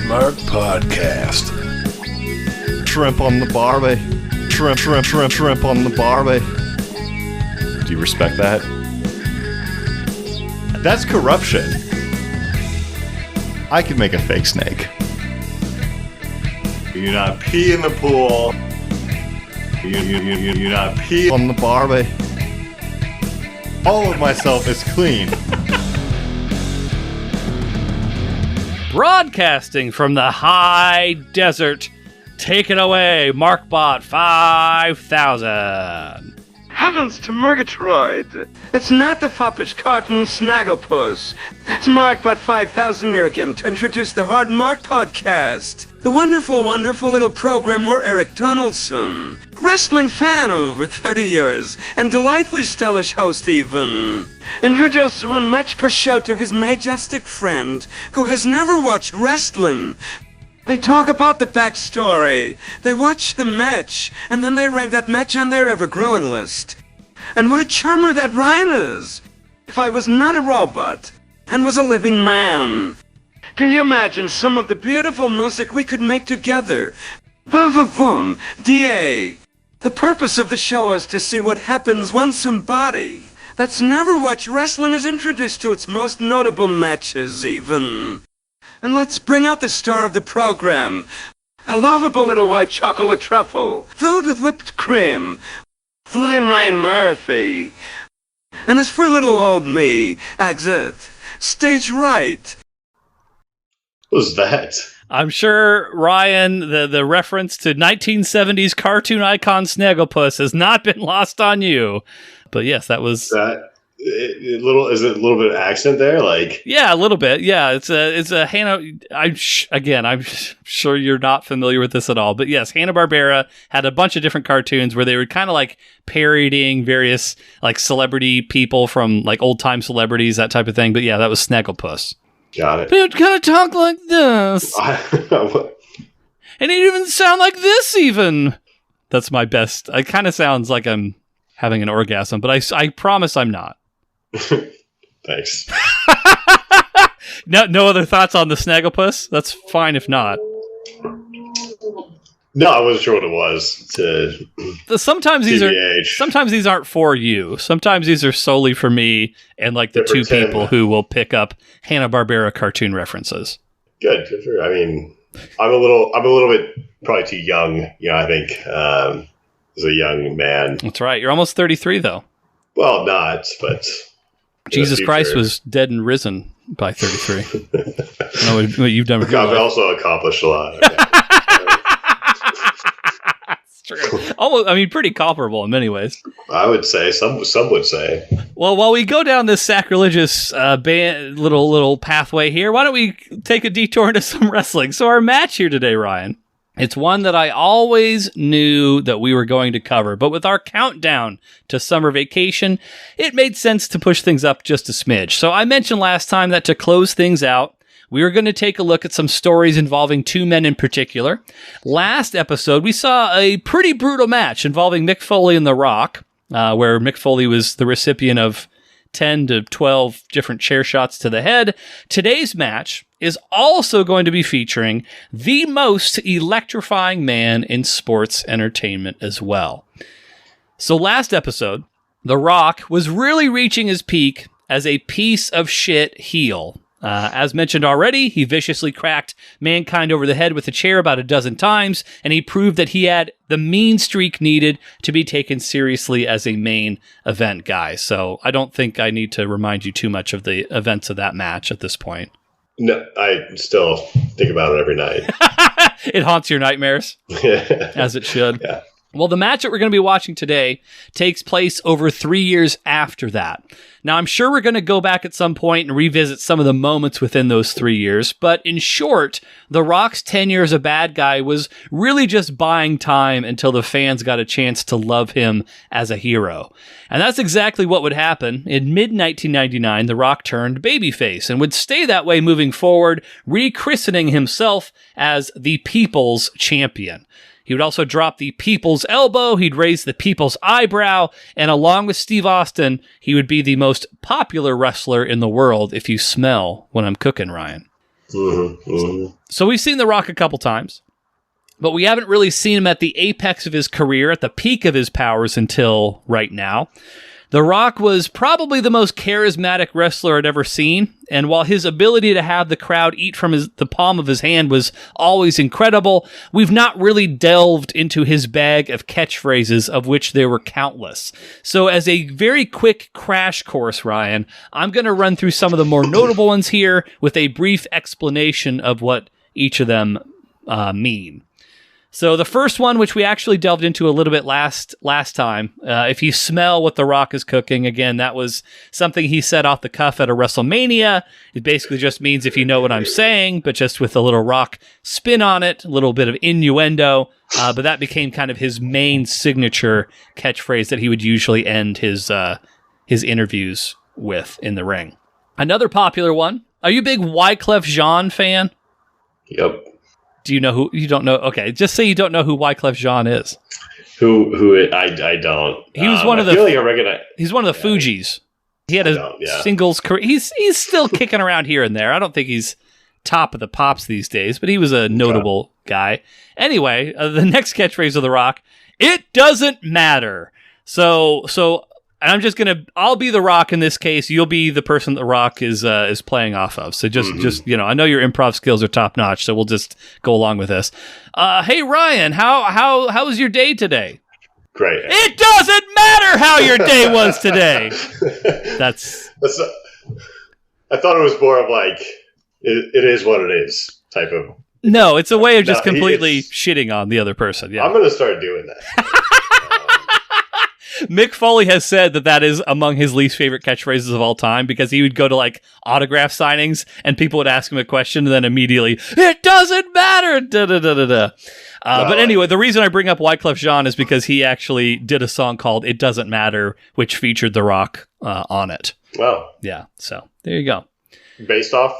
Mark Podcast. Shrimp on the barbie. Shrimp on the barbie. Do you respect that? That's corruption. I could make a fake snake. You do not pee in the pool. You do not pee on the barbie. All of myself is clean. Broadcasting from the high desert, take it away, Markbot 5000. Heavens to Murgatroyd! It's not the foppish cartoon Snagglepuss. It's Markbot 5000 here again to introduce the Hard Mark Podcast. The wonderful, wonderful little program where Eric Donaldson, wrestling fan over 30 years, and delightfully stylish host even, introduces one match per show to his majestic friend who has never watched wrestling. They talk about the backstory, they watch the match, and then they rank that match on their ever-growing list. And what a charmer that Ryan is! If I was not a robot, and was a living man. Can you imagine some of the beautiful music we could make together? Boom, boom, boom, DA. The purpose of the show is to see what happens when somebody that's never watched wrestling is introduced to its most notable matches, even. And let's bring out the star of the program. A lovable little white chocolate truffle, filled with whipped cream. Flying Ryan Murphy. And as for little old me, exit. Stage right. What was that? I'm sure, Ryan, the reference to 1970s cartoon icon Snagglepuss has not been lost on you. But yes, that was... Is it a little bit of accent there? Like, yeah, a little bit. Yeah, it's a Hanna. I'm sure you're not familiar with this at all, but yes, Hanna-Barbera had a bunch of different cartoons where they were kind of like parodying various like celebrity people from like old time celebrities, that type of thing. But yeah, that was Snagglepuss. Got it. But it kind of talk like this, and it even sound like this. Even that's my best. It kind of sounds like I'm having an orgasm, but I promise I'm not. Thanks. No other thoughts on the Snagglepuss? That's fine if not. No, I wasn't sure what it was. Sometimes these aren't for you. Sometimes these are solely for me and like the two people who will pick up Hanna-Barbera cartoon references. Good for you. I mean, I'm a little bit probably too young. I think as a young man. That's right. You're almost 33 though. Well, not, but Jesus Christ was dead and risen by 33. I know what you've done with your life. I've also accomplished a lot. That's true. Almost, I mean, pretty comparable in many ways. I would say some would say. Well, while we go down this sacrilegious little pathway here, why don't we take a detour into some wrestling? So our match here today, Ryan, it's one that I always knew that we were going to cover, but with our countdown to summer vacation, it made sense to push things up just a smidge. So I mentioned last time that to close things out, we were going to take a look at some stories involving two men in particular. Last episode, we saw a pretty brutal match involving Mick Foley and The Rock, where Mick Foley was the recipient of 10 to 12 different chair shots to the head. Today's match is also going to be featuring the most electrifying man in sports entertainment as well. So last episode, The Rock was really reaching his peak as a piece of shit heel. As mentioned already, he viciously cracked Mankind over the head with a chair about a dozen times, and he proved that he had the mean streak needed to be taken seriously as a main event guy. So I don't think I need to remind you too much of the events of that match at this point. No, I still think about it every night. It haunts your nightmares, as it should. Yeah. Well, the match that we're going to be watching today takes place over 3 years after that. Now, I'm sure we're going to go back at some point and revisit some of the moments within those 3 years, but in short, The Rock's tenure as a bad guy was really just buying time until the fans got a chance to love him as a hero. And that's exactly what would happen. In mid-1999, The Rock turned babyface and would stay that way moving forward, rechristening himself as the People's Champion. He would also drop the people's elbow. He'd raise the people's eyebrow. And along with Steve Austin, he would be the most popular wrestler in the world if you smell when I'm cooking, Ryan. So we've seen The Rock a couple times, but we haven't really seen him at the apex of his career, at the peak of his powers until right now. The Rock was probably the most charismatic wrestler I'd ever seen, and while his ability to have the crowd eat from the palm of his hand was always incredible, we've not really delved into his bag of catchphrases, of which there were countless. So as a very quick crash course, Ryan, I'm going to run through some of the more notable ones here with a brief explanation of what each of them mean. So the first one, which we actually delved into a little bit last time, if you smell what The Rock is cooking, again, that was something he said off the cuff at a WrestleMania. It basically just means if you know what I'm saying, but just with a little Rock spin on it, a little bit of innuendo. But that became kind of his main signature catchphrase that he would usually end his interviews with in the ring. Another popular one. Are you a big Wyclef Jean fan? Yep. Do you know who? You don't know? Okay, just say you don't know who Wyclef Jean is. I don't. He was one of the. I feel like I recognize. He's one of the Fugees. He had a singles career. He's still kicking around here and there. I don't think he's top of the pops these days, but he was a notable guy. Anyway, the next catchphrase of The Rock: "It doesn't matter." So I'm just I'll be The Rock in this case. You'll be the person The Rock is playing off of. So just I know your improv skills are top notch. So we'll just go along with this. Hey Ryan, how was your day today? Great. It doesn't matter how your day was today. That's. I thought it was more of like it is what it is type of. No, it's a way of just completely shitting on the other person. Yeah, I'm going to start doing that. Mick Foley has said that is among his least favorite catchphrases of all time because he would go to like autograph signings and people would ask him a question and then immediately, it doesn't matter. But anyway, the reason I bring up Wyclef Jean is because he actually did a song called It Doesn't Matter, which featured The Rock on it. Well, yeah. So there you go. Based off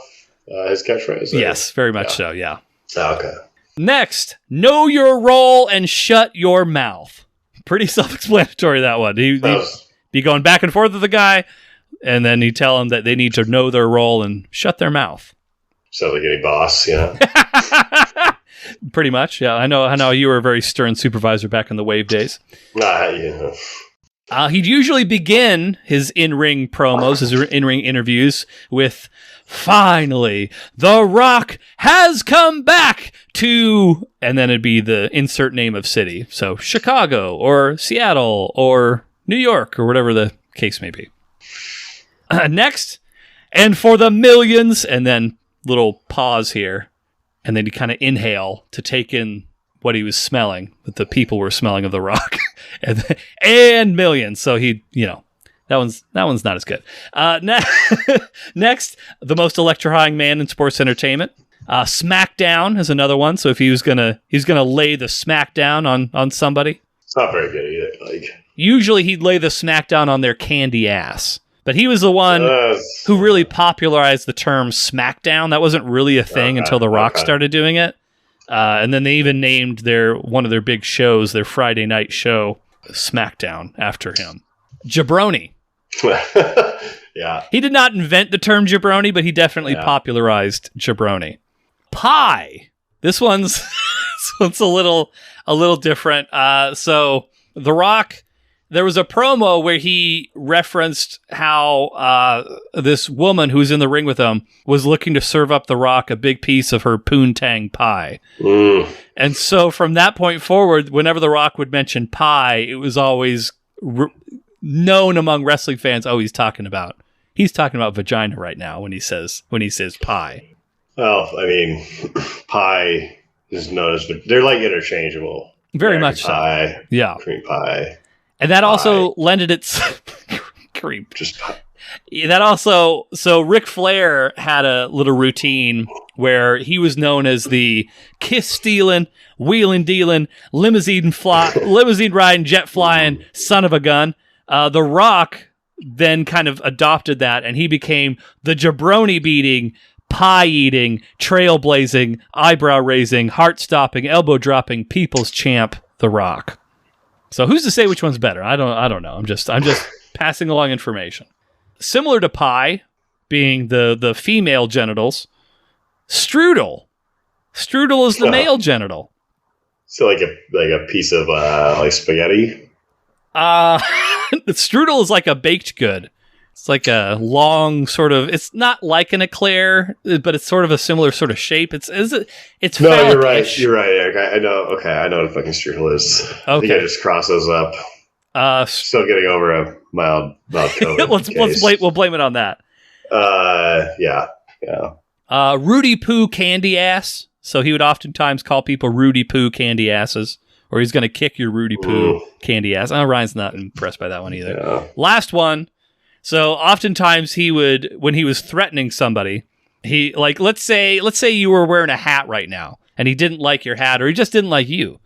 his catchphrase? Yes, very much so. Yeah. Okay. Next, know your role and shut your mouth. Pretty self-explanatory, that one. He'd be going back and forth with the guy, and then he'd tell him that they need to know their role and shut their mouth. So like any boss, Pretty much, yeah. I know you were a very stern supervisor back in the Wave days. He'd usually begin his in-ring promos, his in-ring interviews with, "Finally, The Rock has come back to," and then it'd be the insert name of city. So Chicago or Seattle or New York or whatever the case may be. Next, "and for the millions," and then little pause here. And then he'd kind of inhale to take in what he was smelling, that the people were smelling of The Rock. and millions. So he, that one's not as good. Next, the most electrifying man in sports entertainment. Smackdown is another one. So if he's gonna lay the smackdown on somebody. It's not very good either. Usually he'd lay the smackdown on their candy ass. But he was the one who really popularized the term smackdown. That wasn't really a thing until The Rock started doing it. And then they even named one of their big shows, their Friday night show, SmackDown, after him. Jabroni. Yeah. He did not invent the term jabroni, but he definitely popularized jabroni. Pie. This one's a little different. So The Rock, there was a promo where he referenced how this woman who's in the ring with him was looking to serve up The Rock a big piece of her poontang pie. And so from that point forward, whenever The Rock would mention pie, it was always known among wrestling fans, he's talking about vagina right now when he says pie. Well, I mean, pie is known as, they're like interchangeable. Very much pie, so. Yeah. Cream pie. And that also lended its cream. Just pie. That also, so Ric Flair had a little routine where he was known as the kiss stealing, wheeling dealing, limousine riding, jet flying son of a gun. The Rock then kind of adopted that, and he became the jabroni beating, pie-eating, trailblazing, eyebrow-raising, heart-stopping, elbow-dropping people's champ, The Rock. So who's to say which one's better? I don't know. I'm just passing along information. Similar to pie, being the female genitals, strudel. Strudel is the male genital. So like a piece of like spaghetti. Strudel is like a baked good. It's like a long sort of. It's not like an eclair, but it's sort of a similar sort of shape. It's no, you're right. You're right, Eric. I know. Okay, I know what a fucking strudel is. Okay, I think I just cross those up. Still getting over a mild COVID. We'll blame it on that. Yeah. Rudy Poo candy ass. So he would oftentimes call people Rudy Poo candy asses, or he's going to kick your Rudy Poo candy ass. Ryan's not impressed by that one either. Yeah. Last one. So oftentimes he would, when he was threatening somebody, he like let's say you were wearing a hat right now, and he didn't like your hat, or he just didn't like you.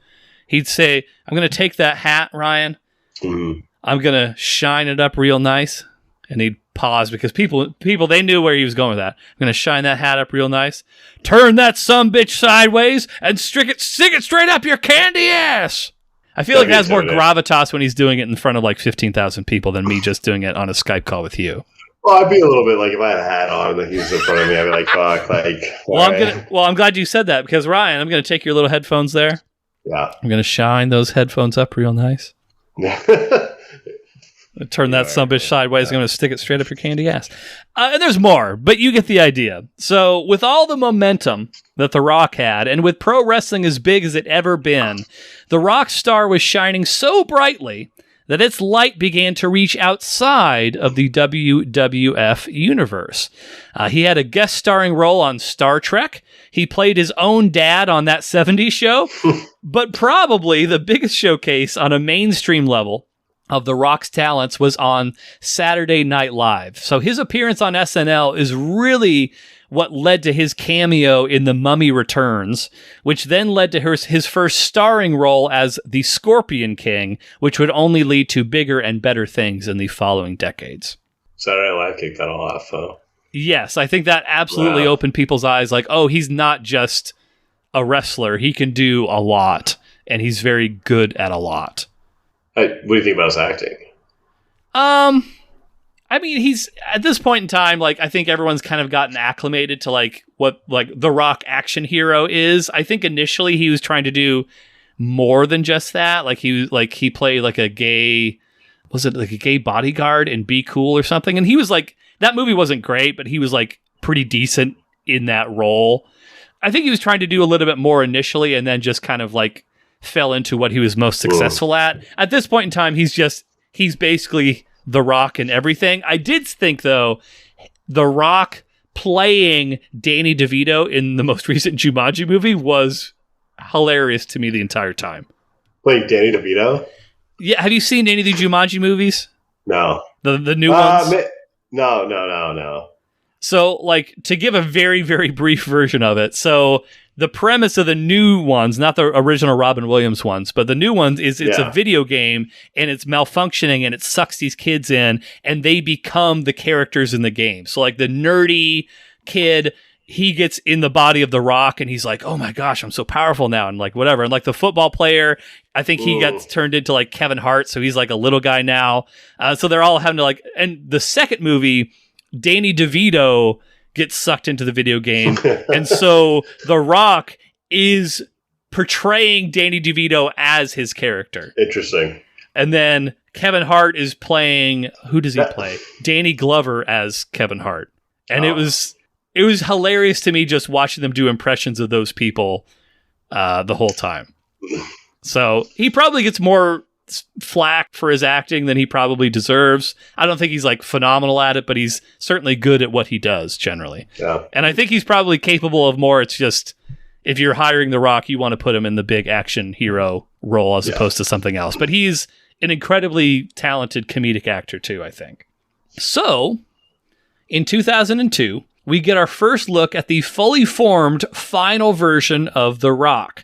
He'd say, "I'm going to take that hat, Ryan. I'm going to shine it up real nice." And he'd pause because people they knew where he was going with that. I'm going to shine that hat up real nice. Turn that sumbitch sideways and stick it straight up your candy ass. I feel like it has more gravitas when he's doing it in front of like 15,000 people than me just doing it on a Skype call with you. Well, I'd be a little bit like if I had a hat on and he was in front of me, I'd be like, fuck, like. I'm glad you said that because Ryan, I'm going to take your little headphones there. Yeah. I'm going to shine those headphones up real nice. Turn that sumbitch sideways. I'm going to stick it straight up your candy ass. And there's more, but you get the idea. So with all the momentum that The Rock had, and with pro wrestling as big as it ever been, the rock star was shining so brightly that its light began to reach outside of the WWF universe. He had a guest starring role on Star Trek. He played his own dad on That 70s Show. But probably the biggest showcase on a mainstream level of The Rock's talents was on Saturday Night Live. So his appearance on SNL is really what led to his cameo in The Mummy Returns, which then led to his first starring role as the Scorpion King, which would only lead to bigger and better things in the following decades. Saturday Night Live kicked that all off, though. Yes, I think that absolutely opened people's eyes. Like, oh, he's not just a wrestler. He can do a lot, and he's very good at a lot. What do you think about his acting? I mean, he's at this point in time, like, I think everyone's kind of gotten acclimated to like what like The Rock action hero is. I think initially he was trying to do more than just that. Like he played like a gay bodyguard in Be Cool or something. And he was like, that movie wasn't great, but he was like pretty decent in that role. I think he was trying to do a little bit more initially and then just kind of like fell into what he was most successful at. At this point in time, he's basically The Rock and everything. I did think, though, The Rock playing Danny DeVito in the most recent Jumanji movie was hilarious to me the entire time. Playing Danny DeVito? Yeah, have you seen any of the Jumanji movies? No. The new ones? No. So, like, to give a very, very brief version of it, so the premise of the new ones, not the original Robin Williams ones, but the new ones is it's a video game and it's malfunctioning and it sucks these kids in and they become the characters in the game. So like the nerdy kid, he gets in the body of The Rock and he's like, oh my gosh, I'm so powerful now. And like whatever. And like the football player, I think he got turned into like Kevin Hart. So he's like a little guy now. So they're all having to like, and the second movie, Danny DeVito gets sucked into the video game. And so The Rock is portraying Danny DeVito as his character. Interesting. And then Kevin Hart is playing, who does he play? Danny Glover as Kevin Hart. And it was hilarious to me just watching them do impressions of those people the whole time. So he probably gets more flack for his acting than he probably deserves. I don't think he's like phenomenal at it, but he's certainly good at what he does generally. Yeah. And I think he's probably capable of more. It's just if you're hiring The Rock, you want to put him in the big action hero role as opposed to something else. But he's an incredibly talented comedic actor too, I think. So in 2002, we get our first look at the fully formed final version of The Rock.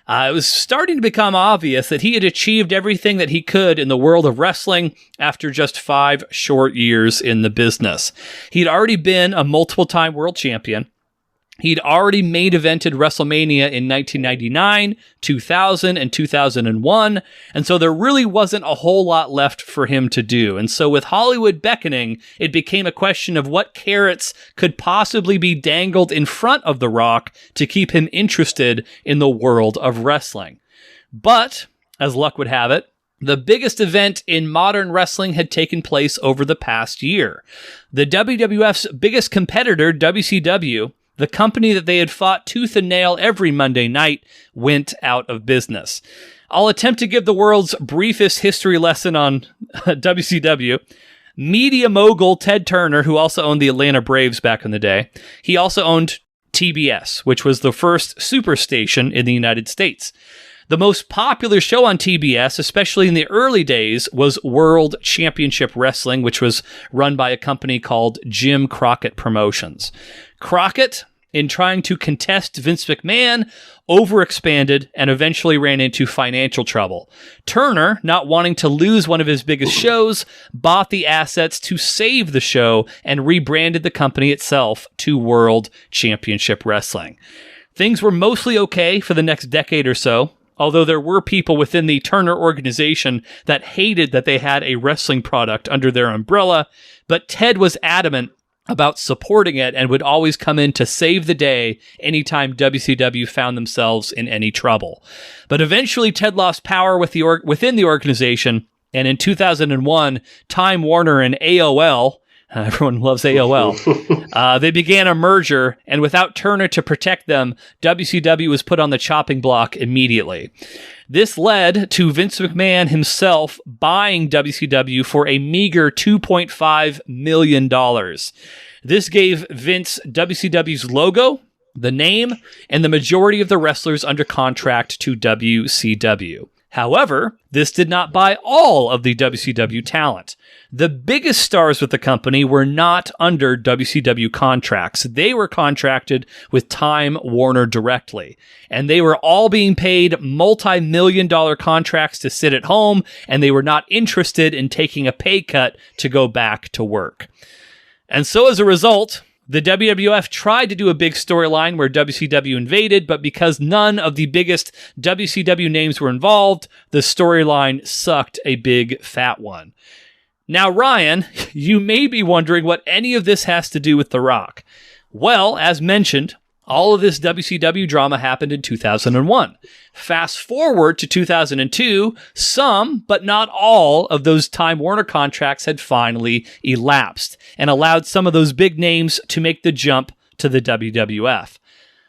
It was starting to become obvious that he had achieved everything that he could in the world of wrestling after just 5 short years in the business. He'd already been a multiple-time world champion. He'd already main evented WrestleMania in 1999, 2000, and 2001, and so there really wasn't a whole lot left for him to do. And so with Hollywood beckoning, it became a question of what carrots could possibly be dangled in front of The Rock to keep him interested in the world of wrestling. But, as luck would have it, the biggest event in modern wrestling had taken place over the past year. The WWF's biggest competitor, WCW, the company that they had fought tooth and nail every Monday night, went out of business. I'll attempt to give the world's briefest history lesson on WCW. Media mogul Ted Turner, who also owned the Atlanta Braves back in the day, he also owned TBS, which was the first superstation in the United States. The most popular show on TBS, especially in the early days, was World Championship Wrestling, which was run by a company called Jim Crockett Promotions. Crockett, in trying to contest Vince McMahon, overexpanded and eventually ran into financial trouble. Turner, not wanting to lose one of his biggest shows, bought the assets to save the show and rebranded the company itself to World Championship Wrestling. Things were mostly okay for the next decade or so, although there were people within the Turner organization that hated that they had a wrestling product under their umbrella, but Ted was adamant about supporting it and would always come in to save the day anytime WCW found themselves in any trouble. But eventually Ted lost power within the organization, and in 2001, Time Warner and AOL, everyone loves AOL. They began a merger, and without Turner to protect them, WCW was put on the chopping block immediately. This led to Vince McMahon himself buying WCW for a meager $2.5 million. This gave Vince WCW's logo, the name, and the majority of the wrestlers under contract to WCW. However, this did not buy all of the WCW talent. The biggest stars with the company were not under WCW contracts. They were contracted with Time Warner directly, and they were all being paid multi-million-dollar contracts to sit at home, and they were not interested in taking a pay cut to go back to work. And so as a result, the WWF tried to do a big storyline where WCW invaded, but because none of the biggest WCW names were involved, the storyline sucked a big fat one. Now, Ryan, you may be wondering what any of this has to do with The Rock. Well, as mentioned, all of this WCW drama happened in 2001. Fast forward to 2002, some, but not all, of those Time Warner contracts had finally elapsed and allowed some of those big names to make the jump to the WWF.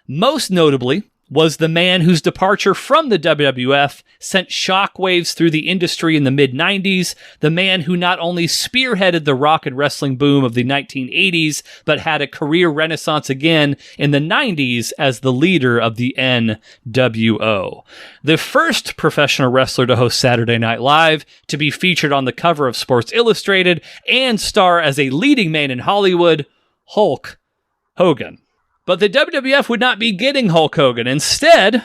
Most notably was the man whose departure from the WWF sent shockwaves through the industry in the mid-90s, the man who not only spearheaded the rock and wrestling boom of the 1980s, but had a career renaissance again in the 90s as the leader of the NWO. The first professional wrestler to host Saturday Night Live, to be featured on the cover of Sports Illustrated, and star as a leading man in Hollywood, Hulk Hogan. But the WWF would not be getting Hulk Hogan. Instead,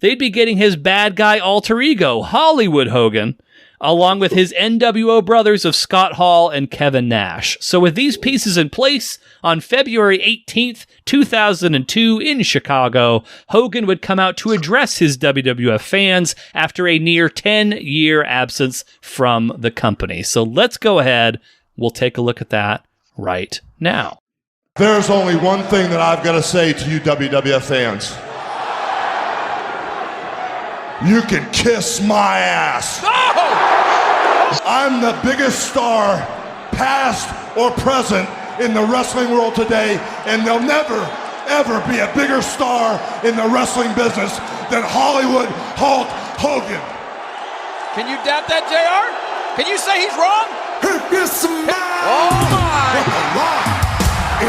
they'd be getting his bad guy alter ego, Hollywood Hogan, along with his NWO brothers of Scott Hall and Kevin Nash. So with these pieces in place, on February 18th, 2002 in Chicago, Hogan would come out to address his WWF fans after a near 10-year absence from the company. So let's go ahead. We'll take a look at that right now. There's only one thing that I've got to say to you WWF fans. You can kiss my ass. No! I'm the biggest star, past or present, in the wrestling world today, and there'll never, ever be a bigger star in the wrestling business than Hollywood Hulk Hogan. Can you doubt that, JR? Can you say he's wrong? If you smile, oh my! I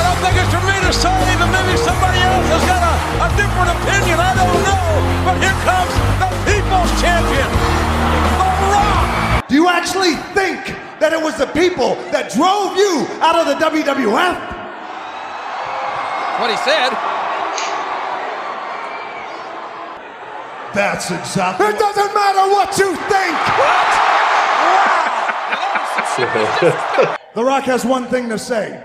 don't think it's for me to say, but maybe somebody else has got a different opinion. I don't know. But here comes the People's Champion, The Rock. Do you actually think that it was the people that drove you out of the WWF? What he said. That's exactly. It doesn't matter what you think. What? Wow. The Rock has one thing to say.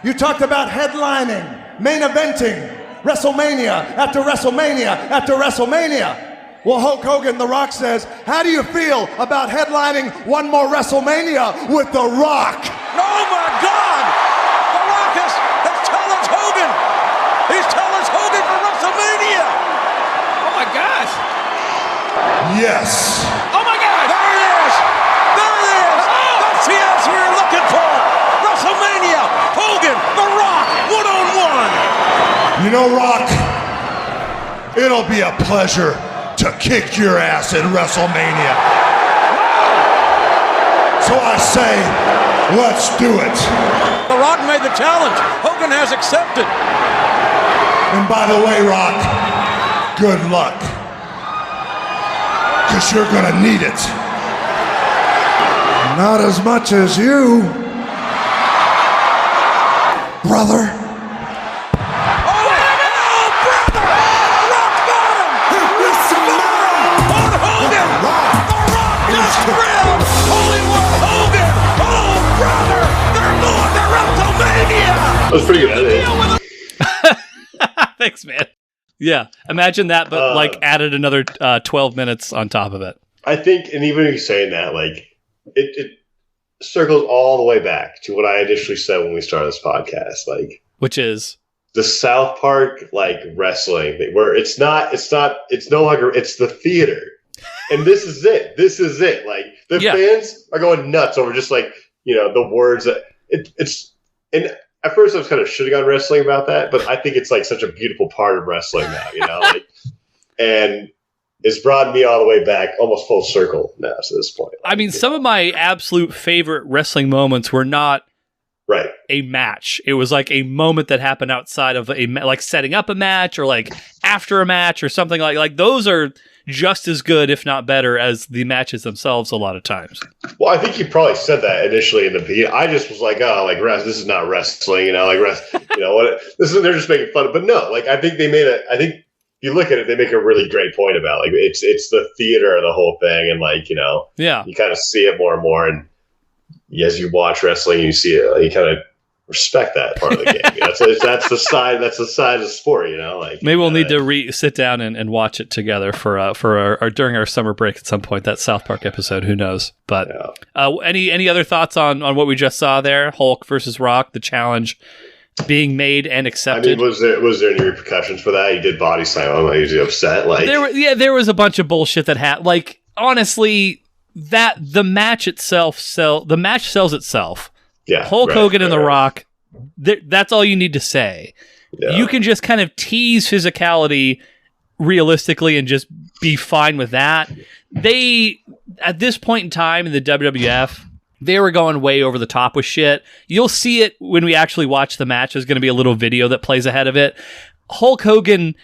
You talked about headlining, main eventing, WrestleMania after WrestleMania after WrestleMania. Well, Hulk Hogan, The Rock says, how do you feel about headlining one more WrestleMania with The Rock? Oh my God! The Rock has challenged Hogan! He's challenged Hogan for WrestleMania! Oh my gosh! Yes. Oh my God! There it is! There it is! Oh! That's the answer we were looking for! WrestleMania! Hogan, The Rock, one-on-one! You know, Rock, it'll be a pleasure to kick your ass at WrestleMania. So I say, let's do it. The Rock made the challenge. Hogan has accepted. And by the way, Rock, good luck. Because you're going to need it. Not as much as you, brother. That was pretty good. Thanks, man. Yeah, imagine that, but like added another 12 minutes on top of it. I think, and even you saying that, like it circles all the way back to what I initially said when we started this podcast, like which is the South Park like wrestling thing, where it's no longer, it's the theater, and this is it. This is it. Like the fans are going nuts over just like the words that it's and. At first, I was kind of shitting on wrestling about that, but I think it's like such a beautiful part of wrestling now, and it's brought me all the way back, almost full circle now to this point. I mean, some of my absolute favorite wrestling moments were not right a match. It was like a moment that happened outside of like setting up a match or like after a match or something like those are just as good, if not better, as the matches themselves a lot of times. Well, I think you probably said that initially in the beginning. I just was like, oh, like this is not wrestling, what? They're just making fun of. But no, like I think I think if you look at it, they make a really great point about like it's the theater of the whole thing, and you kind of see it more and more, and as you watch wrestling, you see it, you kind of respect that part of the game. That's the side. That's the side of the sport. Maybe we'll need to sit down and watch it together for our during our summer break at some point. That South Park episode. Who knows? But any other thoughts on what we just saw there? Hulk versus Rock, the challenge being made and accepted. I mean, was there any repercussions for that? He did body slam. He was upset. Like there was a bunch of bullshit that happened. Like honestly, that the match itself sells itself. Yeah, Hulk Hogan and The Rock, that's all you need to say. Yeah. You can just kind of tease physicality realistically and just be fine with that. They, at this point in time in the WWF, they were going way over the top with shit. You'll see it when we actually watch the match. There's going to be a little video that plays ahead of it. Hulk Hogan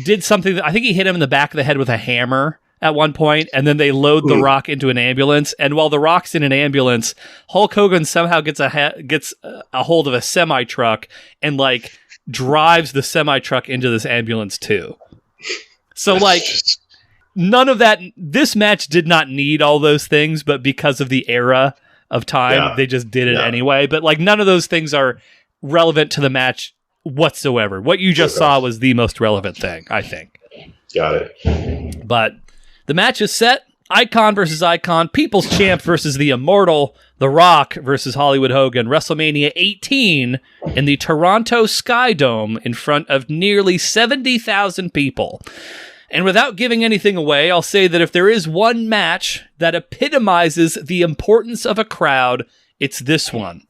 did something that I think he hit him in the back of the head with a hammer at one point, and then they load The Rock into an ambulance. And while The Rock's in an ambulance, Hulk Hogan somehow gets a hold of a semi-truck and like drives the semi-truck into this ambulance too. So like none of that. This match did not need all those things, but because of the era of time, they just did it anyway. But like none of those things are relevant to the match whatsoever. What you just saw was the most relevant thing, I think. Got it. But the match is set. Icon versus Icon. People's Champ versus the Immortal. The Rock versus Hollywood Hogan. WrestleMania 18 in the Toronto Sky Dome in front of nearly 70,000 people. And without giving anything away, I'll say that if there is one match that epitomizes the importance of a crowd, it's this one.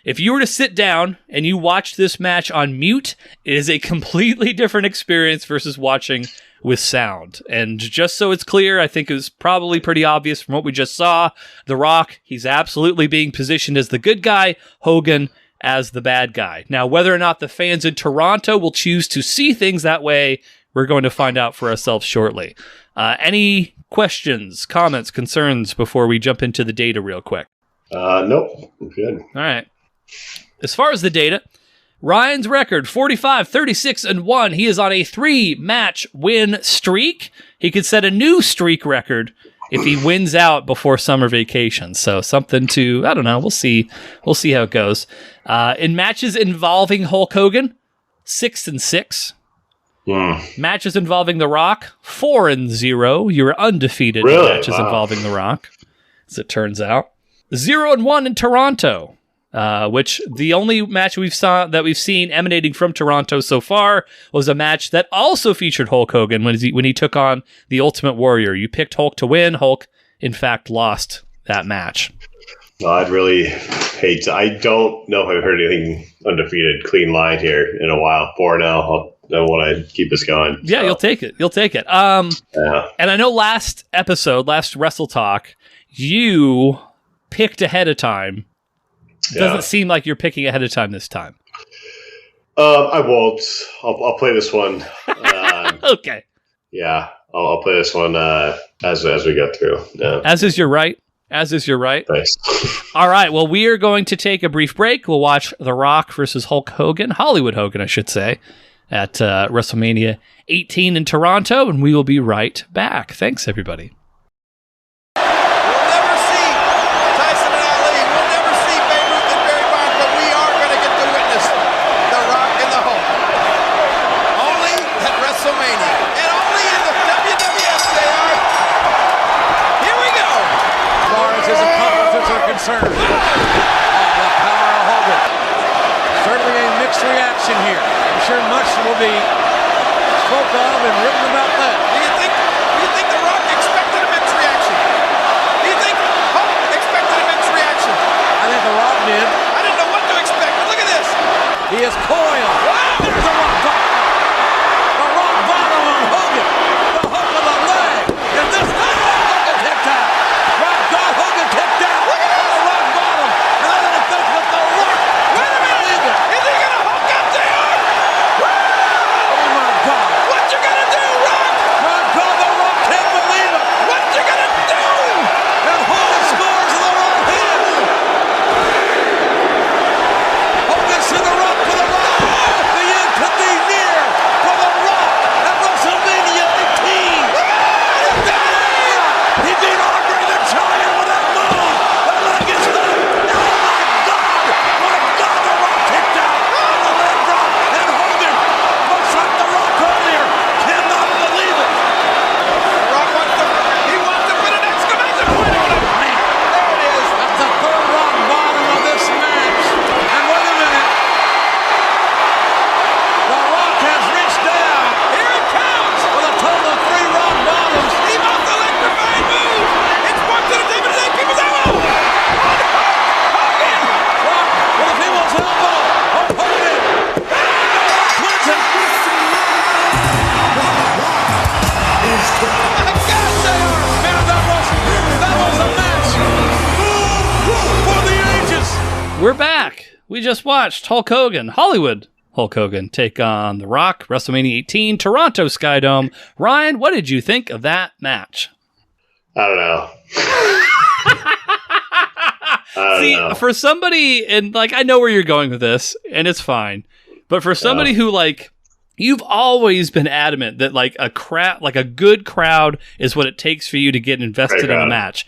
If you were to sit down and you watch this match on mute, it is a completely different experience versus watching with sound. And just so it's clear, I think it was probably pretty obvious from what we just saw. The Rock, he's absolutely being positioned as the good guy. Hogan as the bad guy. Now, whether or not the fans in Toronto will choose to see things that way, we're going to find out for ourselves shortly. Any questions, comments, concerns before we jump into the data real quick? Nope. I'm good. All right. As far as the data, Ryan's record, 45, 36, and 1. He is on a 3-match win streak. He could set a new streak record if he wins out before summer vacation. So something to, I don't know, we'll see how it goes. In matches involving Hulk Hogan, 6-6. Matches involving The Rock, 4-0. You were undefeated in matches involving The Rock, as it turns out. 0-1 in Toronto, which the only match we've seen emanating from Toronto so far was a match that also featured Hulk Hogan when he took on the Ultimate Warrior. You picked Hulk to win. Hulk, in fact, lost that match. No, I'd really hate to. I don't know if I've heard anything undefeated, clean line here in a while. 4-0. I want to keep this going. Yeah, you'll take it. And I know last Wrestle Talk, you picked ahead of time. Doesn't seem like you're picking ahead of time this time. I won't. I'll play this one. Okay. Yeah, I'll play this one as we go through. Yeah. As is your right. Thanks. All right. Well, we are going to take a brief break. We'll watch The Rock versus Hulk Hogan, Hollywood Hogan, I should say, at WrestleMania 18 in Toronto, and we will be right back. Thanks, everybody. We'll never see Tyson and Ali. We'll never see Babe Ruth and Barry Bonds, but we are going to get to witness The Rock and the Hulk. Only at WrestleMania. And only in the WWF they are. Here we go. As far as his accomplishments are concerned. The power of Hogan. Certainly a mixed reaction here. I'm sure much will be spoke of and written about that. Do you think The Rock expected a mixed reaction? Do you think Hulk expected a mixed reaction? I think The Rock did. I didn't know what to expect, but look at this. He is coiled. There's the Rock bottom. The Rock bottom on Hogan. The hook of the leg. And this Hogan kicked out. Rock got Hogan kicked out. Look at this. The Rock bottom. And I didn't think that The Rock. Wait a minute. Is he going to hook up there? Oh my God. What you gonna do, Rock? My God, The Rock can't believe it. What you gonna do? And Hogan scores and The Rock hits. Hogan to The Rock for The Rock. The end could be near for The Rock at WrestleMania 18. He beat Andre the Giant with that move. The leg is up. Oh my God. My God, The Rock kicked out. The leg drop. And Hogan looks like The Rock earlier. Cannot believe it. The Rock wants to put an exclamation point on it. There it is. That's the third rock bottom of this match. And wait a minute. The Rock has reached down. Here it comes. With a total of 3 rock bottoms. He must electrify move. It's bumped to the table today. People's elbow. Hogan. Rock with a people's elbow. Hogan. Wins it. My God, they are. Man, that was a match for the ages. We're back. We just watched Hulk Hogan, Hollywood Hulk Hogan, take on The Rock, WrestleMania 18, Toronto Skydome. Ryan, what did you think of that match? I don't know. See, for somebody, and like, I know where you're going with this, and it's fine, but for somebody who, like, you've always been adamant that, like, a good crowd is what it takes for you to get invested in a match.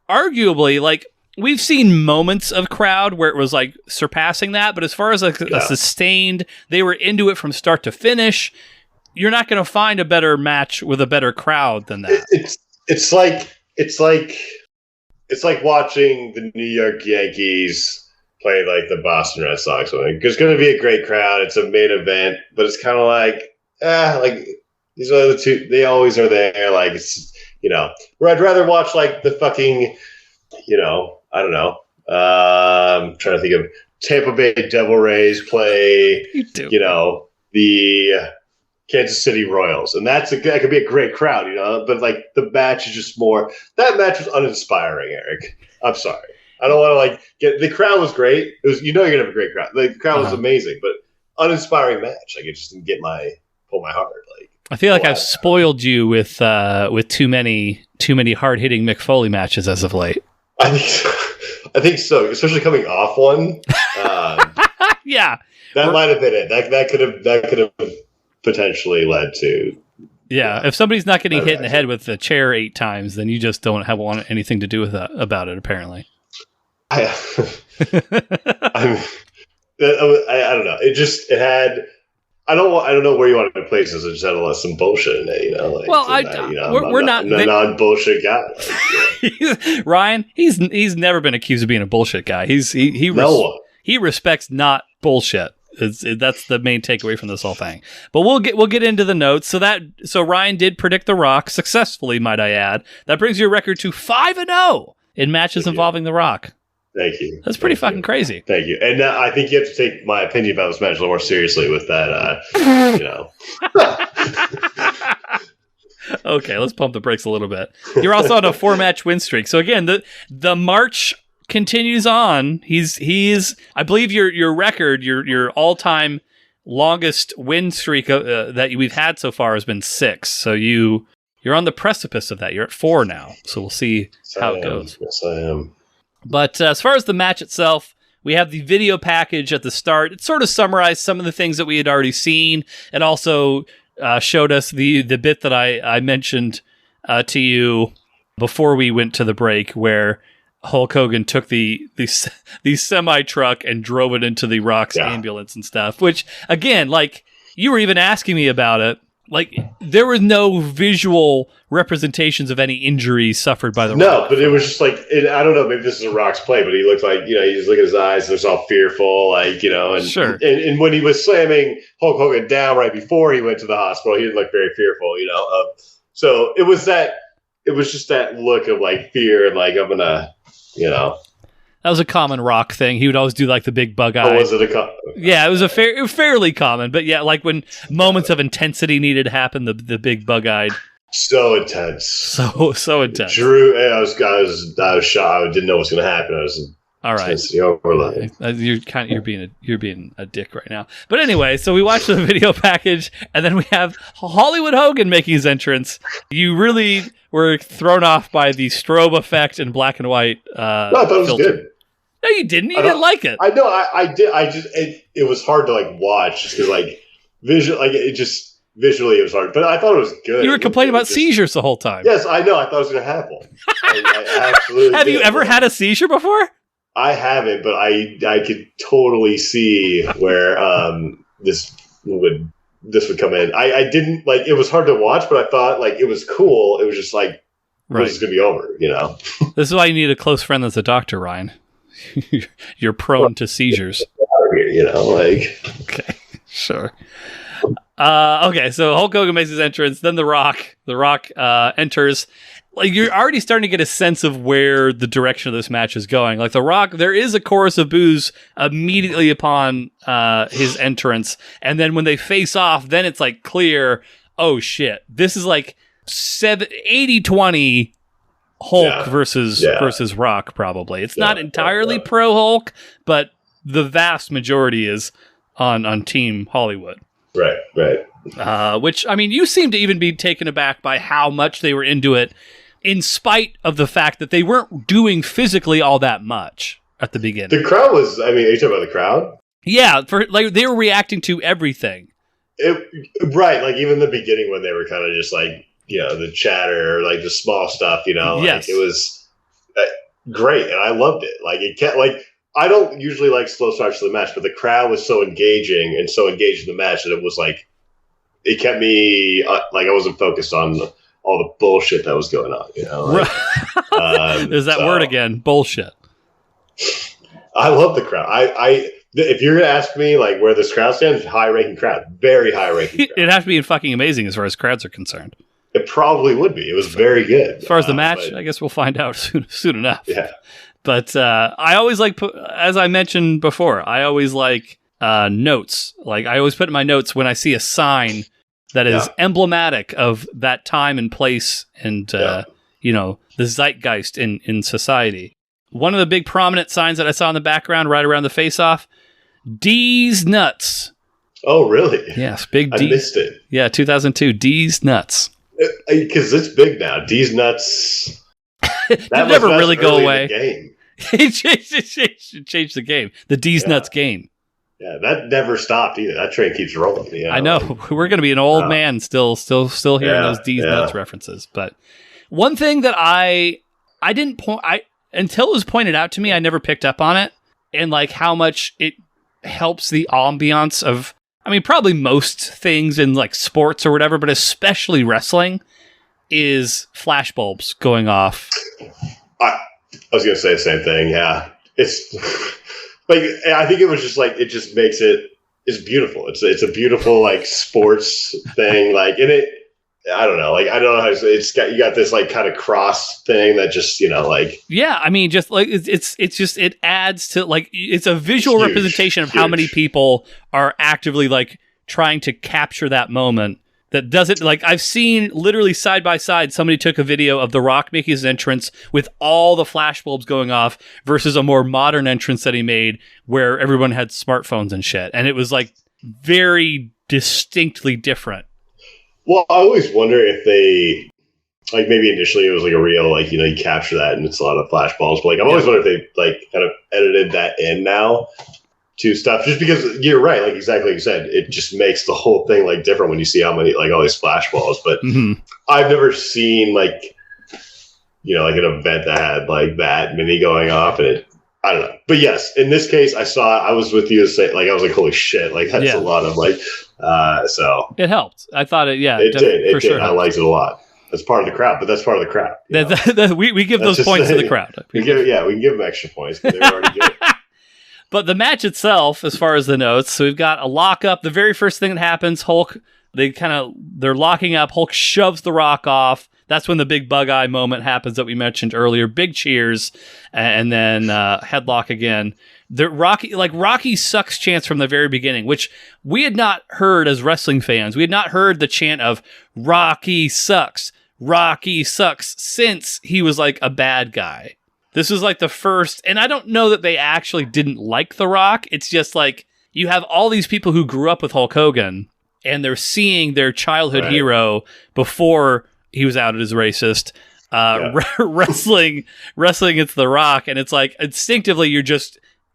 Arguably, like, we've seen moments of crowd where it was, like, surpassing that, but as far as, like, a sustained, they were into it from start to finish, you're not going to find a better match with a better crowd than that. It's like watching the New York Yankees play like the Boston Red Sox. There's going to be a great crowd. It's a main event, but it's kind of like these are the two. They always are there. Like, it's, where I'd rather watch like the fucking, I don't know. I'm trying to think of Tampa Bay Devil Rays play. The Kansas City Royals, and that could be a great crowd, But like the match is just more. That match was uninspiring, Eric. I'm sorry. I don't want to get the crowd was great. It was you're gonna have a great crowd. The crowd was amazing, but uninspiring match. Like, it just didn't pull my heart. Like, I feel like I've spoiled you with too many hard hitting Mick Foley matches as of late. I think so. Especially coming off one. Yeah, that might have been it. That could have potentially led to. Yeah, if somebody's not getting hit in the head with the chair 8 times, then you just don't want anything to do with about it. Apparently. I don't know. It had. I don't know where you want to place this. It just had some bullshit in it, Like, well, we're not a non-bullshit guy. Like, Ryan, he's never been accused of being a bullshit guy. He respects not bullshit. That's the main takeaway from this whole thing. But we'll get into the notes. So Ryan did predict The Rock successfully, might I add. That brings your record to 5-0 in matches involving The Rock. Thank you. That's pretty fucking crazy. Thank you. And I think you have to take my opinion about this match a little more seriously with that, Okay, let's pump the brakes a little bit. You're also on a 4-match win streak. So again, the march continues on. He's I believe your record, your all-time longest win streak that we've had so far has been 6. So you're on the precipice of that. You're at 4 now. So we'll see how it goes. Yes, I am. But as far as the match itself, we have the video package at the start. It sort of summarized some of the things that we had already seen. It also showed us the bit that I mentioned to you before we went to the break, where Hulk Hogan took the semi-truck and drove it into the Rock's ambulance and stuff. Which, again, like, you were even asking me about it. Like, there was no visual representations of any injuries suffered by the Rock. No, but it was just like, I don't know, maybe this is a Rock's play, but he looked like, you just look at his eyes, and it's all fearful, like, and sure. And when he was slamming Hulk Hogan down right before he went to the hospital, he didn't look very fearful, so it was just that look of like fear and like, I'm gonna, That was a common Rock thing. He would always do like the big bug eye. Oh, was it Yeah, it was fairly common. But yeah, like when moments of intensity needed to happen, the big bug eyed. So intense. So intense. Drew, I was shocked. I didn't know what was going to happen. I was all right. Intensity overload. You're being a dick right now. But anyway, so we watched the video package, and then we have Hollywood Hogan making his entrance. You really were thrown off by the strobe effect and black and white. No, I thought it was filter. good. No, you didn't. You didn't like it. I know. I did. It was hard to like watch because like visually it was hard, but I thought it was good. You were complaining about seizures the whole time. Yes, I know. I thought it was going to have one. I absolutely. Have you ever had a seizure before? I haven't, but I could totally see where this would come in. I didn't like. It was hard to watch, but I thought like it was cool. It was just like this is going to be over. This is why you need a close friend that's a doctor, Ryan. You're prone to seizures. Okay, sure. Okay, so Hulk Hogan makes his entrance, then The Rock enters. Like, you're already starting to get a sense of where the direction of this match is going. Like, The Rock, there is a chorus of boos immediately upon his entrance, and then when they face off, then it's like clear, oh shit, this is like 80-20 Hulk versus Rock, probably. It's not entirely pro Hulk, but the vast majority is on Team Hollywood. Right. Which, I mean, you seem to even be taken aback by how much they were into it, in spite of the fact that they weren't doing physically all that much at the beginning. The crowd was, are you talking about the crowd? Yeah, they were reacting to everything. Right, like even the beginning when they were kind of just like, the chatter, like the small stuff, yes. It was great, and I loved it. Like it kept, like I don't usually like slow starts to the match, but the crowd was so engaging and so engaged in the match that it was like it kept me like I wasn't focused on all the bullshit that was going on. There's that word again, bullshit. I love the crowd. If you're gonna ask me like where this crowd stands, high ranking crowd, very high ranking. It'd have to be fucking amazing as far as crowds are concerned. It probably would be. It was very good. As far as the match, I guess we'll find out soon enough. Yeah. But I always like, as I mentioned before, I always like notes. Like I always put in my notes when I see a sign that is emblematic of that time and place and, the zeitgeist in society. One of the big prominent signs that I saw in the background right around the face-off, D's Nuts. Oh, really? Yes, big D. I missed it. Yeah, 2002, D's Nuts. Because it's big now. D's Nuts. That never really go away. Game. It changed the game. The D's Nuts game. Yeah, that never stopped either. That train keeps rolling. I know. We're going to be an old man still hearing those D's Nuts references. But one thing that I didn't until it was pointed out to me, I never picked up on it, and like how much it helps the ambiance of, I mean, probably most things in like sports or whatever, but especially wrestling, is flashbulbs going off. I was going to say the same thing. Yeah. It's like, I think it was just like, it just makes it's beautiful. It's a beautiful like sports thing. Like, and I don't know. Like, I don't know how you got this like kind of cross thing that just, like. Yeah. I mean, just like it adds to like, it's a visual representation of how many people are actively like trying to capture that moment. That doesn't, like, I've seen literally side by side, somebody took a video of The Rock making his entrance with all the flashbulbs going off versus a more modern entrance that he made where everyone had smartphones and shit. And it was, like, very distinctly different. Well, I always wonder if they, like, maybe initially it was, like, a real, like, you capture that and it's a lot of flashbulbs. But, like, I'm always wondering if they, like, kind of edited that in now to stuff, just because you're right, like exactly like you said, it just makes the whole thing like different when you see how many like all these flashballs. But I've never seen like like an event that had like that many going off, and I don't know. But yes, in this case, I was with you to say, like, I was like, holy shit, like that's a lot of like so it helped. I thought it did. Sure I liked it a lot. That's part of the crowd, but that's part of the crowd. We give those points to the crowd. We can give them extra points because they're already good. But the match itself, as far as the notes, so we've got a lockup. The very first thing that happens, Hulk, they're locking up. Hulk shoves The Rock off. That's when the big bug eye moment happens that we mentioned earlier. Big cheers, and then headlock again. Rocky sucks chants from the very beginning, which we had not heard as wrestling fans. We had not heard the chant of Rocky sucks since he was like a bad guy. This was like the first, and I don't know that they actually didn't like The Rock. It's just like you have all these people who grew up with Hulk Hogan, and they're seeing their childhood hero before he was outed as racist, wrestling against The Rock, and it's like instinctively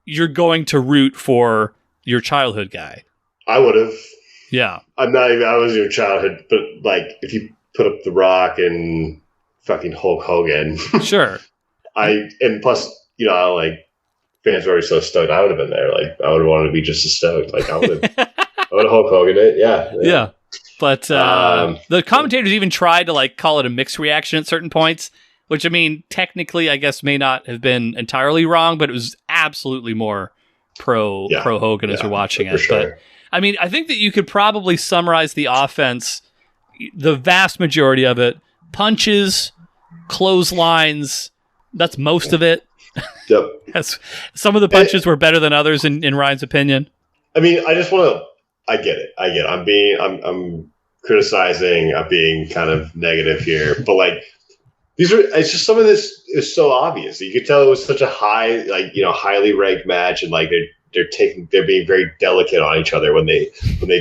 you're going to root for your childhood guy. I would have. Yeah. I was your childhood, but like if you put up The Rock and fucking Hulk Hogan. Sure. And plus, like fans were already so stoked. I would have been there. Like I would have wanted to be just as stoked. Like I would have Hulk Hogan it. Yeah. But the commentators even tried to like call it a mixed reaction at certain points, which I mean, technically, I guess may not have been entirely wrong, but it was absolutely more pro Hogan as you're watching it. Sure. But I mean, I think that you could probably summarize the offense, the vast majority of it, punches, clotheslines. That's most of it. Yep. Some of the punches were better than others in Ryan's opinion. I mean, I get it. I'm criticizing, I'm being kind of negative here, but like it's just some of this is so obvious. You could tell it was such a high, like, highly ranked match, and like they're being very delicate on each other when they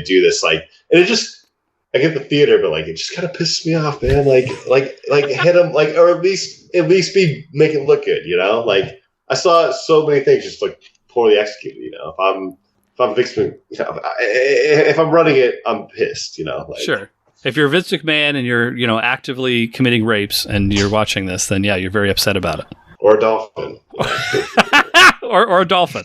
do this, like, and it just, I get the theater, but like it just kind of pisses me off, man. Like hit him, like, or at least be making it look good, Like I saw so many things just like poorly executed. If I'm fixing, if I'm running it, I'm pissed. Like, sure. If you're Vince McMahon and you're actively committing rapes and you're watching this, then yeah, you're very upset about it. Or a dolphin. or a dolphin.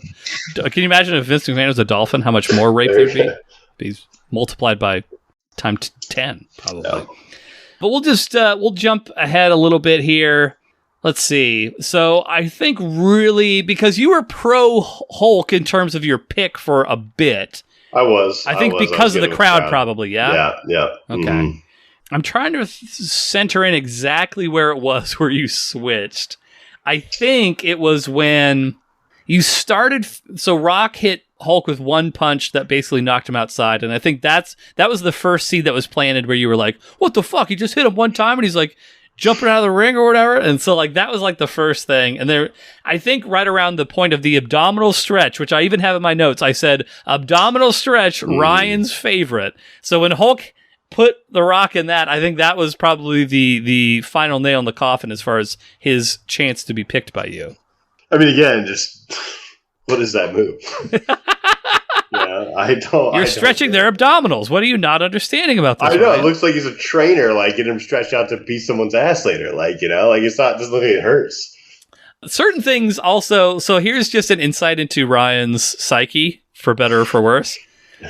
Can you imagine if Vince McMahon was a dolphin? How much more rape there'd be? Be multiplied by times 10, probably. No. But we'll just we'll jump ahead a little bit here. Let's see. So I think really, because you were pro Hulk in terms of your pick for a bit. I think because of the crowd, probably. Yeah. Yeah. Okay. Mm-hmm. I'm trying to center in exactly where it was where you switched. I think it was when you started. So Rock hit Hulk with one punch that basically knocked him outside, and I think that was the first seed that was planted where you were like, what the fuck, he just hit him one time and he's like jumping out of the ring or whatever. And so like that was like the first thing. And there, I think right around the point of the abdominal stretch, which I even have in my notes, I said abdominal stretch, Ryan's favorite. So when Hulk put The Rock in that, I think that was probably the final nail in the coffin as far as his chance to be picked by you. I mean, again, just what is that move? I don't. You're stretching their abdominals. What are you not understanding about this? I know. Ryan? It looks like he's a trainer, like getting him stretched out to beat someone's ass later. Like, like it's not. Doesn't look like it hurts. Certain things also. So here's just an insight into Ryan's psyche. for better or for worse.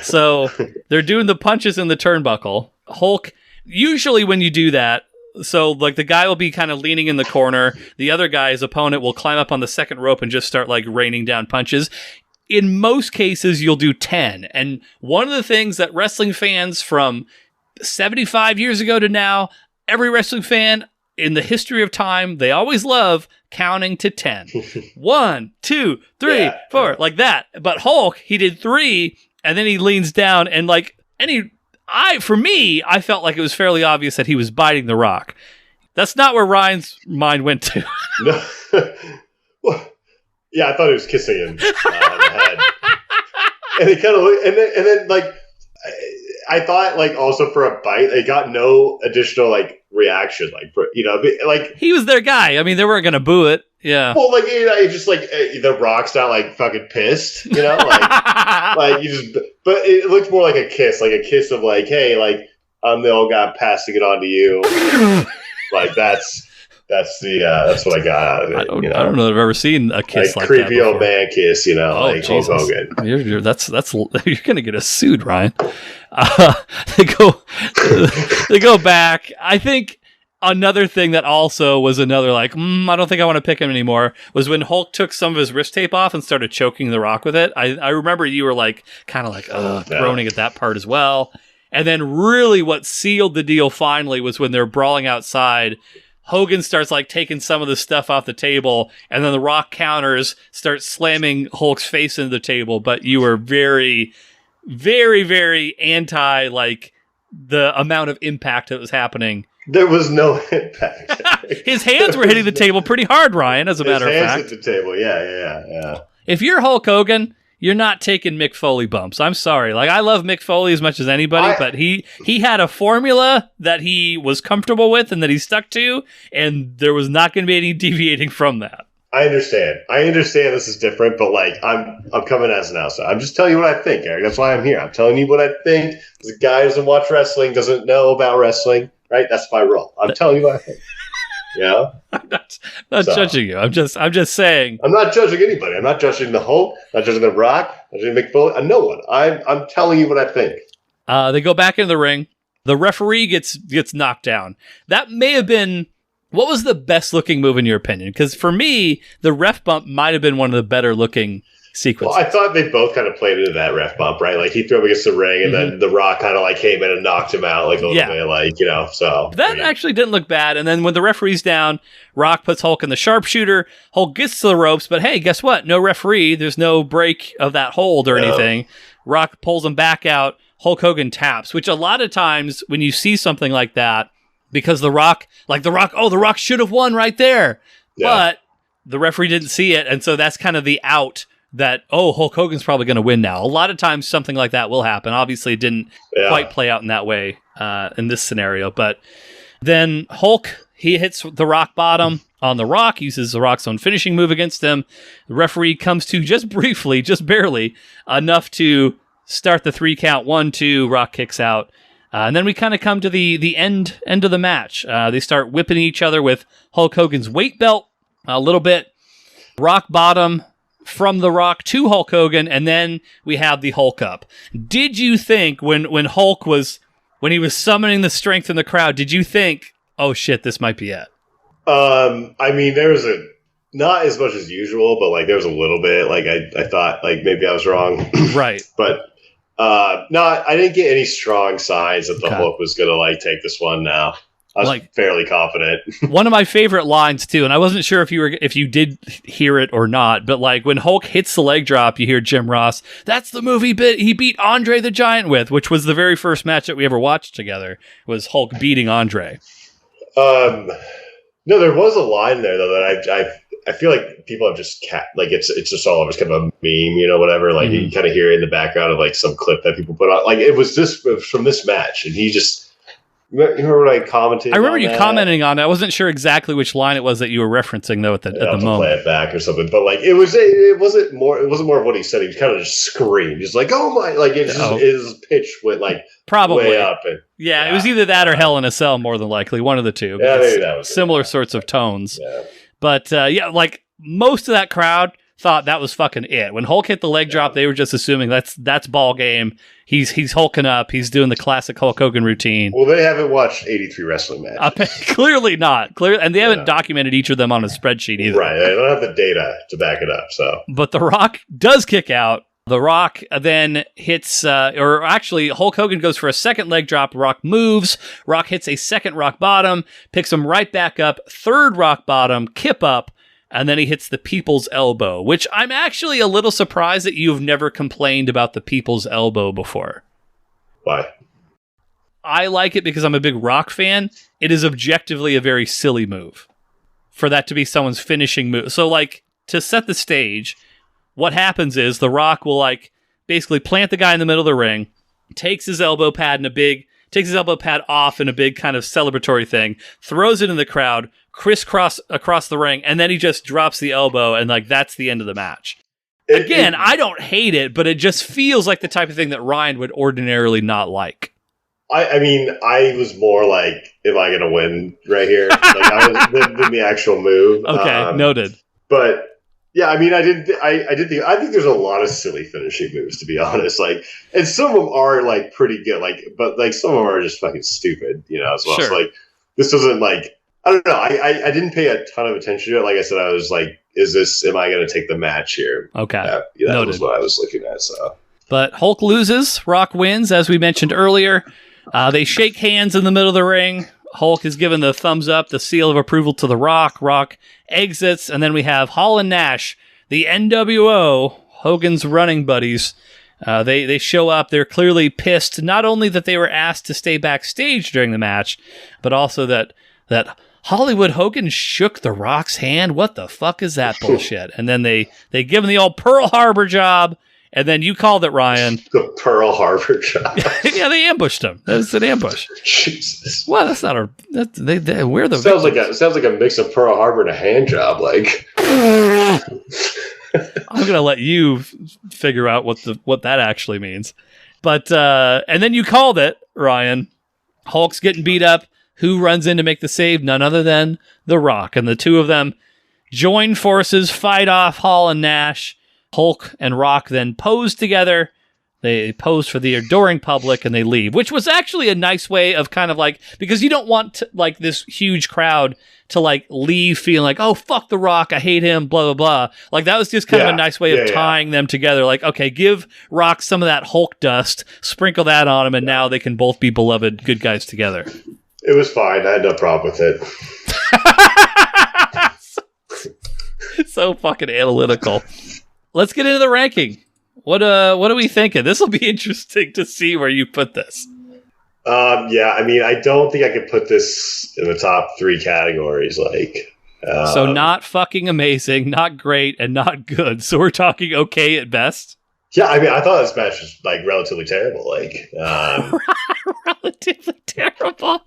So they're doing the punches in the turnbuckle. Hulk, usually when you do that, so like the guy will be kind of leaning in the corner. The other guy, his opponent, will climb up on the second rope and just start like raining down punches. In most cases, you'll do 10. And one of the things that wrestling fans from 75 years ago to now, every wrestling fan in the history of time, they always love counting to 10. 1, 2, 3, 4, like that. But Hulk, he did 3, and then he leans down and like for me, I felt like it was fairly obvious that he was biting the Rock. That's not where Ryan's mind went to. No. Well, yeah, I thought he was kissing him on the head. And he kind of looked, and then like, I thought like also for a bite, they got no additional like reaction, like for, like he was their guy. I mean, they weren't gonna boo it. Yeah. Well, like it's just like the Rock's not like fucking pissed, like like you just. But it looked more like a kiss of like, hey, like I'm the old guy passing it on to you. Like that's what I got out of it. I don't know that I've ever seen a kiss like creepy that old man kiss, like Jesus. Hulk Hogan. You're gonna get us sued, Ryan. They go back. I think another thing that also was another like, I don't think I want to pick him anymore, was when Hulk took some of his wrist tape off and started choking the Rock with it. I remember you were like kind of like groaning at that part as well. And then really what sealed the deal finally was when they're brawling outside. Hogan starts like taking some of the stuff off the table, and then the Rock counters, starts slamming Hulk's face into the table. But you were very, very, very anti like the amount of impact that was happening. There was no impact. His hands were hitting the table pretty hard, Ryan, as a matter of fact. His hands hit the table, yeah. If you're Hulk Hogan, you're not taking Mick Foley bumps. I'm sorry. Like, I love Mick Foley as much as anybody, but he had a formula that he was comfortable with and that he stuck to, and there was not going to be any deviating from that. I understand this is different, but like I'm coming as an outsider. I'm just telling you what I think, Eric. That's why I'm here. I'm telling you what I think. This guy doesn't watch wrestling, doesn't know about wrestling, right? That's my role. I'm telling you what I think. Yeah, I'm not judging you. I'm just saying. I'm not judging anybody. I'm not judging the Hulk. Not judging the Rock. Not judging Mick Foley. No one. I'm telling you what I think. They go back in the ring. The referee gets knocked down. That may have been. What was the best looking move in your opinion? Because for me, the ref bump might have been one of the better looking sequences. Well, I thought they both kind of played into that ref bump, right? Like he threw him against the ring, and then the Rock kind of like came in and knocked him out like a little bit, like So that actually didn't look bad. And then when the referee's down, Rock puts Hulk in the sharpshooter. Hulk gets to the ropes, but hey, guess what? No referee. There's no break of that hold or anything. Rock pulls him back out. Hulk Hogan taps, which a lot of times when you see something like that, because the Rock should have won right there. Yeah. But the referee didn't see it, and so that's kind of the out that, Hulk Hogan's probably going to win now. A lot of times something like that will happen. Obviously, it didn't quite play out in that way in this scenario. But then Hulk, he hits the rock bottom on the Rock, uses the Rock's own finishing move against him. The referee comes to just briefly, just barely, enough to start the 3 count. 1, 2, Rock kicks out. And then we kind of come to the end of the match. They start whipping each other with Hulk Hogan's weight belt a little bit. Rock bottom from the Rock to Hulk Hogan, and then we have the Hulk up. Did you think when Hulk was summoning the strength in the crowd, did you think, oh shit, this might be it? I mean, there was not as much as usual, but like there was a little bit. Like I thought like maybe I was wrong. Right. But no, I didn't get any strong signs that the Hulk was going to like take this one now. I was fairly confident. One of my favorite lines too, and I wasn't sure if you did hear it or not, but like when Hulk hits the leg drop, you hear Jim Ross, that's the move he beat Andre the Giant with, which was the very first match that we ever watched together, was Hulk beating Andre. No, there was a line there though that I feel like people have just it's just all over. It's kind of a meme, whatever. Like you kind of hear it in the background of like some clip that people put on. Like it was from this match, and he just. You remember when I commented? I remember you commenting on it. I wasn't sure exactly which line it was that you were referencing though at the moment. Play it back or something, but like it wasn't more of what he said. He was kind of just screamed, just like oh my, like his pitch went like probably way up. And, it was either that or Hell in a Cell, more than likely, one of the two. Yeah, maybe that was similar sorts of tones. Yeah. But like most of that crowd thought that was fucking it. When Hulk hit the leg drop, they were just assuming that's ball game. He's hulking up. He's doing the classic Hulk Hogan routine. Well, they haven't watched 83 wrestling matches. Clearly not. And they haven't documented each of them on a spreadsheet either. Right. They don't have the data to back it up. So, but The Rock does kick out. The Rock then hits, or actually, Hulk Hogan goes for a second leg drop. Rock moves. Rock hits a second rock bottom, picks him right back up. Third rock bottom, kip up, and then he hits the people's elbow, which I'm actually a little surprised that you've never complained about the people's elbow before. Why? I like it because I'm a big Rock fan. It is objectively a very silly move for that to be someone's finishing move. So, like, to set the stage, what happens is The Rock will, like, basically plant the guy in the middle of the ring, takes his elbow pad off in a big kind of celebratory thing, throws it in the crowd, crisscross across the ring, and then he just drops the elbow, and, like, that's the end of the match. Again, I don't hate it, but it just feels like the type of thing that Ryan would ordinarily not like. I mean, I was more like, am I going to win right here? Like, I was than the actual move. Okay, noted. But yeah, I mean, I think there's a lot of silly finishing moves, to be honest. Like, and some of them are like pretty good. Like, but like some of them are just fucking stupid, you know. As well. Sure. So, like, this doesn't like. I don't know. I didn't pay a ton of attention to it. Like I said, I was like, am I going to take the match here? Okay. That was what I was looking at. So, but Hulk loses. Rock wins, as we mentioned earlier. They shake hands in the middle of the ring. Hulk is given the thumbs up, the seal of approval to The Rock. Rock exits, and then we have Hall and Nash, the NWO, Hogan's running buddies. They show up. They're clearly pissed, not only that they were asked to stay backstage during the match, but also that Hollywood Hogan shook The Rock's hand. What the fuck is that bullshit? And then they give him the old Pearl Harbor job. And then you called it, Ryan. The Pearl Harbor job. Yeah, they ambushed him. That was an ambush. Jesus. Well, that's not a. We're the. Sounds like a mix of Pearl Harbor and a hand job. Like, I'm gonna let you figure out what that actually means. But and then you called it, Ryan. Hulk's getting beat up. Who runs in to make the save? None other than The Rock, and the two of them join forces, fight off Hall and Nash. Hulk and Rock then pose together. They pose for the adoring public and they leave, which was actually a nice way of kind of like, because you don't want to, like this huge crowd to like leave feeling like, oh, fuck The Rock, I hate him, blah, blah, blah. Like that was just kind of a nice way of tying them together. Like, okay, give Rock some of that Hulk dust, sprinkle that on him, and now they can both be beloved good guys together. It was fine. I had no problem with it. So fucking analytical. Let's get into the ranking. What are we thinking? This will be interesting to see where you put this. Yeah, I mean, I don't think I could put this in the top 3 categories. Like, so not fucking amazing, not great, and not good. So we're talking okay at best. Yeah, I mean, I thought this match was like relatively terrible. Like, relatively terrible.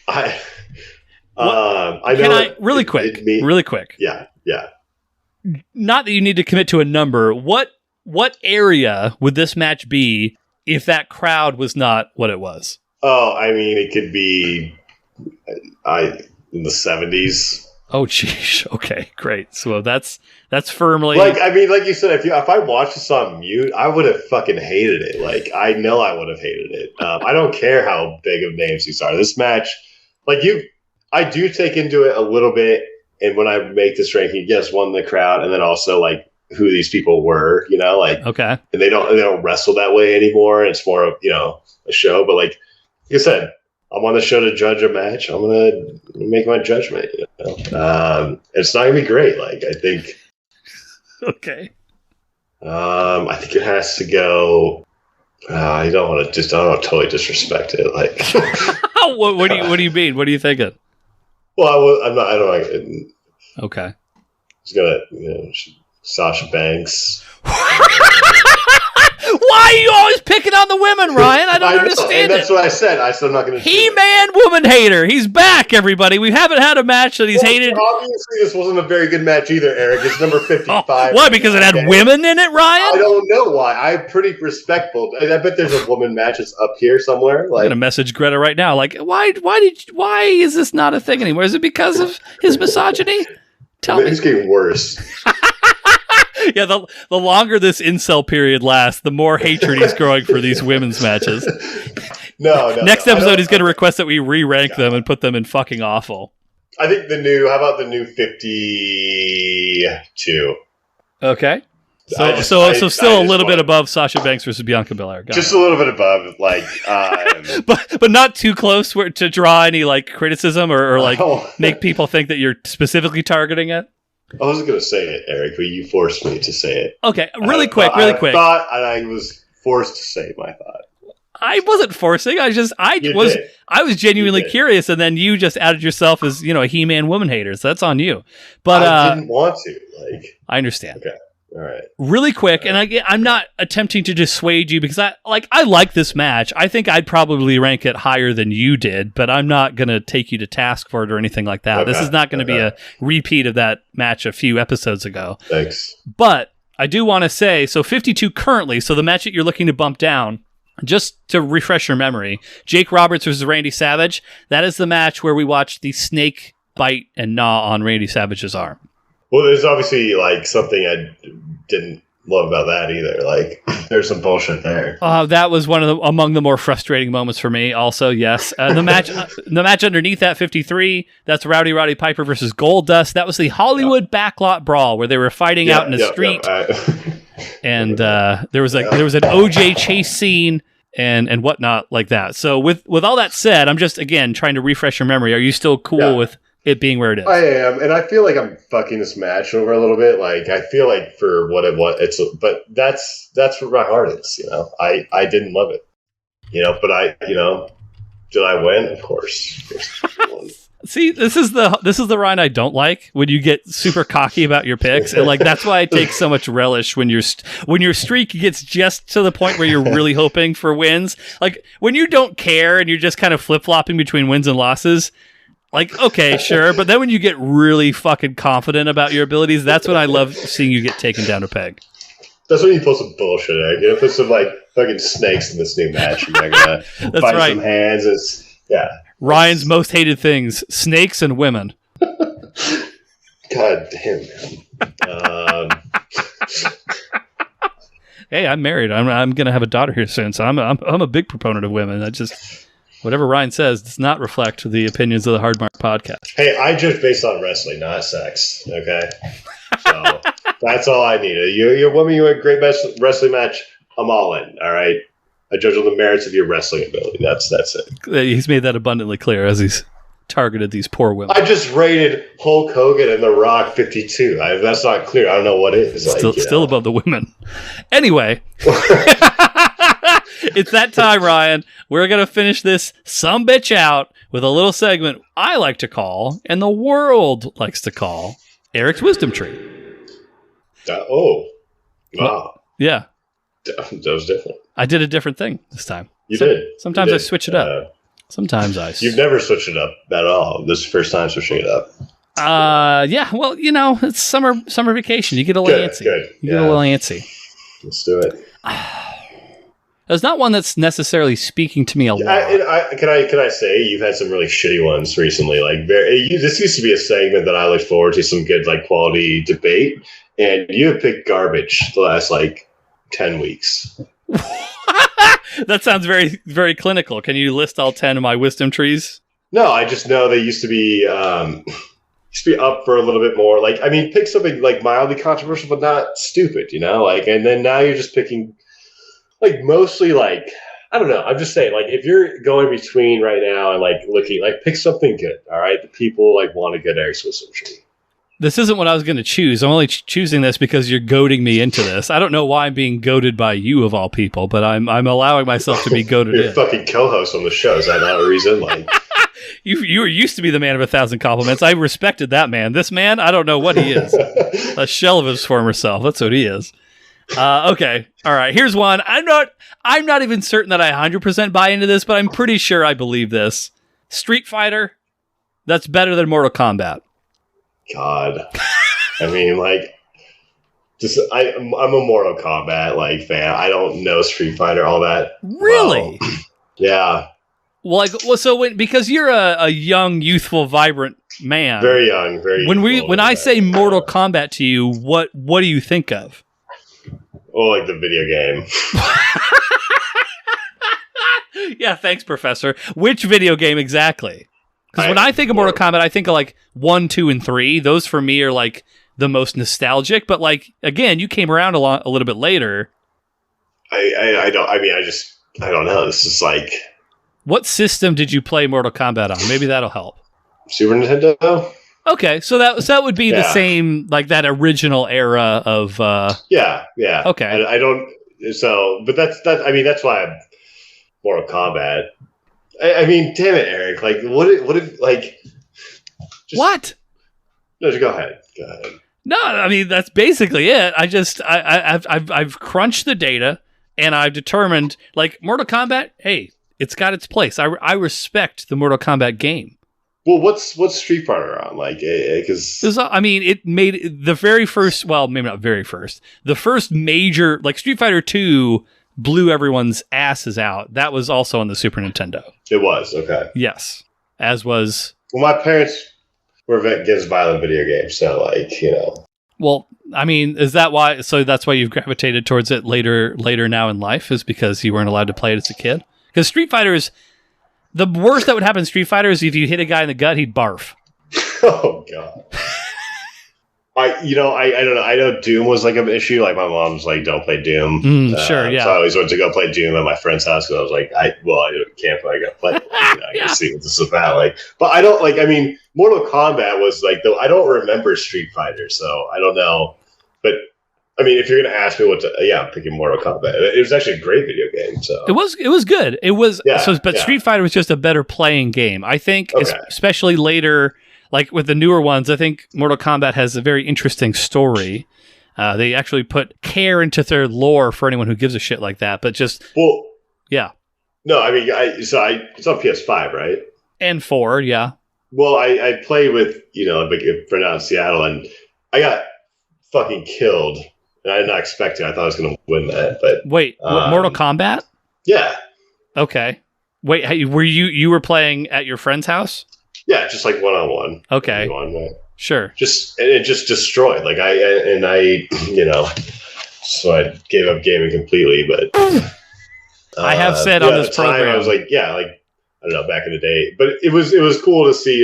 I know. Really quick. Yeah. Not that you need to commit to a number. What area would this match be if that crowd was not what it was? Oh, I mean, it could be in the 70s. Oh, geez. Okay, great. So that's firmly like. I mean, like you said, if I watched this on mute, I would have fucking hated it. Like, I know I would have hated it. I don't care how big of names these are. This match, like I do take into it a little bit. And when I make this ranking, yes, one, the crowd, and then also like who these people were, you know, like, okay. And they don't wrestle that way anymore. It's more of, you know, a show. But like I said, I'm on the show to judge a match. I'm gonna make my judgment. You know? It's not gonna be great. Like, I think. Okay. I think it has to go. I don't want to totally disrespect it. Like, what do you mean? What are you thinking? Well, I'm not. I don't like it. Okay. He's gonna, Sasha Banks. Why are you always picking on the women, Ryan? I don't understand and that's what I said. I said I'm not going to. He-Man woman hater. He's back, everybody. We haven't had a match that he's hated. Obviously, this wasn't a very good match either, Eric. It's number 55. Why? Because it had women in it, Ryan? I don't know why. I'm pretty respectful. I bet there's a woman match that's up here somewhere. Like, I'm gonna message Greta right now. Like, why is this not a thing anymore? Is it because of his misogyny? Tell me. It's getting worse. Yeah, the longer this incel period lasts, the more hatred he's growing for these women's matches. No. Next episode, he's going to request that we re-rank them and put them in fucking awful. I think how about the new 52? Okay. So still a little bit above Sasha Banks versus Bianca Belair. Just a little bit above, like, but not too close to draw any like criticism or like make people think that you're specifically targeting it. I wasn't going to say it, Eric, but you forced me to say it. Okay, really quick. I thought I was forced to say my thought. I wasn't forcing. I was genuinely curious, and then you just added yourself as a He-Man woman hater. So that's on you. But I didn't want to. I understand. Okay. All right. Really quick, and I'm not attempting to dissuade you because I like this match. I think I'd probably rank it higher than you did, but I'm not going to take you to task for it or anything like that. Okay. This is not going to be a repeat of that match a few episodes ago. Thanks. But I do want to say, so 52 currently, so the match that you're looking to bump down, just to refresh your memory, Jake Roberts versus Randy Savage, that is the match where we watched the snake bite and gnaw on Randy Savage's arm. Well, there's obviously like something I didn't love about that either. Like, there's some bullshit there. That was among the more frustrating moments for me. Also, yes, the match underneath that 53. That's Rowdy Piper versus Goldust. That was the Hollywood backlot brawl where they were fighting out in the street, and there was an OJ chase scene and whatnot like that. So with all that said, I'm just again trying to refresh your memory. Are you still cool with it being where it is? I am, and I feel like I'm fucking this match over a little bit. Like, I feel like for what it was, but that's where my heart is. I didn't love it. But did I win? Of course. See, this is the Ryan I don't like, when you get super cocky about your picks, and like that's why I take so much relish when your streak gets just to the point where you're really hoping for wins. Like when you don't care and you're just kind of flip flopping between wins and losses. Like, okay, sure, but then when you get really fucking confident about your abilities, that's when I love seeing you get taken down a peg. That's when you pull some bullshit, Eric. You put some like fucking snakes in this new match. You're gonna fight some hands. Ryan's most hated things: snakes and women. God damn, man. Hey, I'm married. I'm gonna have a daughter here soon, so I'm a big proponent of women. Whatever Ryan says does not reflect the opinions of the Hard Mark podcast. Hey, I judge based on wrestling, not sex. Okay, so that's all I need. You're a woman. You want a great wrestling match. I'm all in. All right. I judge on the merits of your wrestling ability. That's it. He's made that abundantly clear as he's targeted these poor women. I just rated Hulk Hogan and The Rock 52. That's not clear. I don't know what it is. Still above the women. Anyway. It's that time, Ryan. We're going to finish this sumbitch out with a little segment I like to call, and the world likes to call, Eric's Wisdom Tree. Wow. Yeah. That was different. I did a different thing this time. You did. Sometimes I switch it up. Sometimes I... You've never switched it up at all. This is the first time switching it up. Yeah. Well, it's summer vacation. You get a little antsy. Good. You get a little antsy. Let's do it. There's not one that's necessarily speaking to me a lot. Can I say you've had some really shitty ones recently? Like this used to be a segment that I look forward to, some good like quality debate, and you have picked garbage the last 10 weeks. That sounds very, very clinical. Can you list all 10 of my wisdom trees? No, I just know they used to be up for a little bit more. Pick something mildly controversial but not stupid, and then now you're just picking mostly I don't know. I'm just saying, if you're going between right now and looking, pick something good. All right, the people want a good Eric's Wisdom Tree. This isn't what I was going to choose. I'm only choosing this because you're goading me into this. I don't know why I'm being goaded by you of all people, but I'm allowing myself to be goaded in. You're fucking co-host on the show. Is that not a reason? You used to be the man of 1,000 compliments. I respected that man. This man, I don't know what he is. A shell of his former self. That's what he is. Okay. All right. Here's one. I'm not even certain that I 100% buy into this, but I'm pretty sure I believe this. Street Fighter, that's better than Mortal Kombat. God. I mean, I'm a Mortal Kombat fan. I don't know Street Fighter all that. Really? Well. Yeah. Because you're a young, youthful, vibrant man. Very young, very. When I say Mortal Kombat to you, what do you think of? Oh, like the video game. Yeah, thanks, Professor. Which video game exactly? Because when I think of Mortal Kombat, I think of like 1, 2, and 3. Those for me are like the most nostalgic. But like again, you came around a little bit later. I don't know. This is like. What system did you play Mortal Kombat on? Maybe that'll help. Super Nintendo. Okay, so that would be the same, like that original era of. Yeah. Okay. I don't. So, but that's. I mean, that's why I'm Mortal Kombat. I mean, damn it, Eric! Like, what if like? What? No, go ahead. No, I mean that's basically it. I've crunched the data and I've determined like Mortal Kombat. Hey, it's got its place. I respect the Mortal Kombat game. Well, what's Street Fighter on? Like, because I mean, it made the very first. Well, maybe not very first. The first major, like Street Fighter 2, blew everyone's asses out. That was also on the Super Nintendo. It was okay. Yes, as was. Well, my parents were against violent video games, so like Well, I mean, is that why? So that's why you've gravitated towards it later now in life, is because you weren't allowed to play it as a kid. Because Street Fighter is the worst that would happen in Street Fighter is if you hit a guy in the gut, he'd barf. Oh god. I don't know. I know Doom was like an issue. Like my mom's like, don't play Doom. Sure, yeah. So I always went to go play Doom at my friend's house because I was like, I can't play. I gotta play. I gotta see what this is about. Like, but I don't like. I mean, Mortal Kombat was like though. I don't remember Street Fighter, so I don't know. But I mean, if you're gonna ask me I'm picking Mortal Kombat. It was actually a great video game. So it was good. It was. Yeah, but Street Fighter was just a better playing game. I think, especially later. Like with the newer ones, I think Mortal Kombat has a very interesting story. They actually put care into their lore for anyone who gives a shit like that. But yeah. No, I mean, it's on PS5, right? And 4, yeah. Well, I played with a big friend out in Seattle, and I got fucking killed. And I did not expect it. I thought I was going to win that, but wait, Mortal Kombat? Yeah. Okay. Wait, were you were playing at your friend's house? Yeah, just like 1-on-1. Okay. Sure. It just destroyed. Like so I gave up gaming completely. But I have said on this program, I was like, I don't know, back in the day. But it was cool to see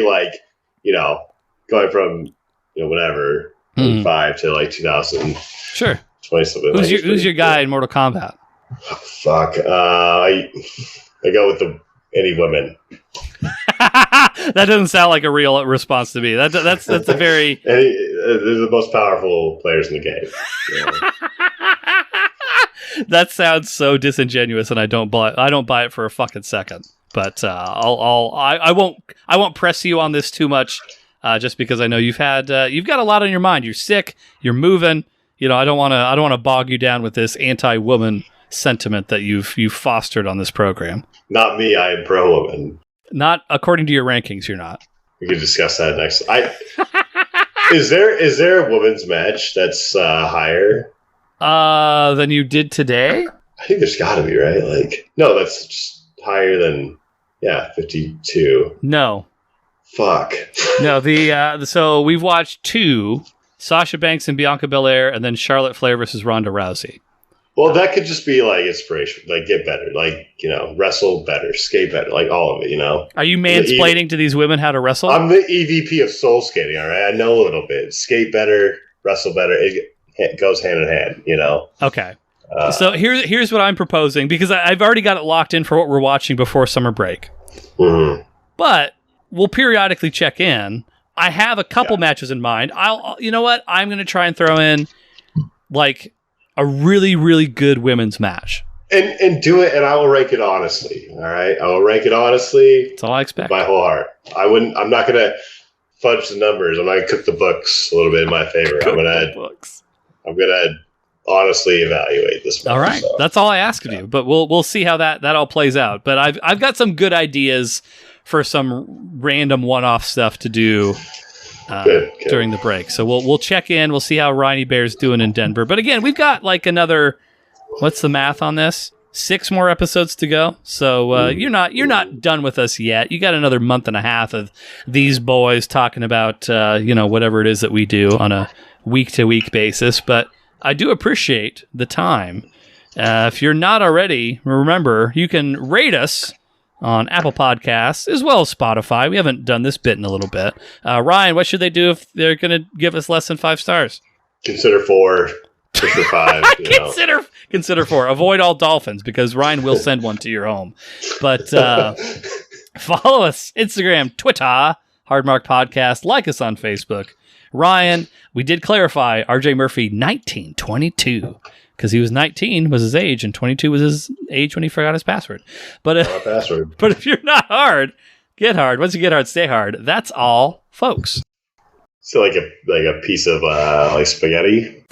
going from whatever 5 to like 2000. Sure. 20 something. Who's your guy in Mortal Kombat? Oh, fuck. I go with any women. That doesn't sound like a real response to me. That's a very. They're the most powerful players in the game. Yeah. That sounds so disingenuous, and I don't buy it for a fucking second. But I won't press you on this too much, just because I know you've got a lot on your mind. You're sick. You're moving. I don't want to bog you down with this anti-woman sentiment that you've fostered on this program. Not me. I am pro-woman. Not according to your rankings. You're not. We could discuss that next. Is there a women's match that's higher than you did today? I think there's got to be, right? Like, no, that's just higher than 52. No. Fuck. No. So we've watched 2: Sasha Banks and Bianca Belair, and then Charlotte Flair versus Ronda Rousey. Well, that could just be like inspiration, like get better, like, wrestle better, skate better, like all of it, Are you mansplaining to these women how to wrestle? I'm the EVP of soul skating, all right? I know a little bit. Skate better, wrestle better. It goes hand in hand, Okay. So here's what I'm proposing, because I've already got it locked in for what we're watching before summer break. Mm-hmm. But we'll periodically check in. I have a couple matches in mind. You know what? I'm going to try and throw in, like, a really, really good women's match. And do it, and I will rank it honestly. All right? I will rank it honestly. That's all I expect. My whole heart. I'm not going to fudge the numbers. I'm not going to cook the books a little bit in my favor. I'm going to honestly evaluate this match. All right. So. That's all I ask of you. But we'll see how that all plays out. But I've got some good ideas for some random one-off stuff to do. Good. During the break. So we'll check in. We'll see how Riney Bear's doing in Denver. But again, we've got like another, what's the math on this? 6 more episodes to go. So you're not done with us yet. You got another month and a half of these boys talking about whatever it is that we do on a week-to-week basis. But I do appreciate the time. If you're not already, remember, you can rate us on Apple Podcasts as well as Spotify. We haven't done this bit in a little bit. Ryan, what should they do if they're going to give us less than 5 stars? Consider 4. Push for 5. Consider 4. Avoid all dolphins because Ryan will send one to your home. But follow us, Instagram, Twitter, Hardmark Podcast. Like us on Facebook. Ryan, we did clarify RJ Murphy 1922 because he was 19 was his age and 22 was his age when he forgot his password. But but if you're not hard, get hard. Once you get hard, stay hard. That's all, folks. So like a piece of like spaghetti.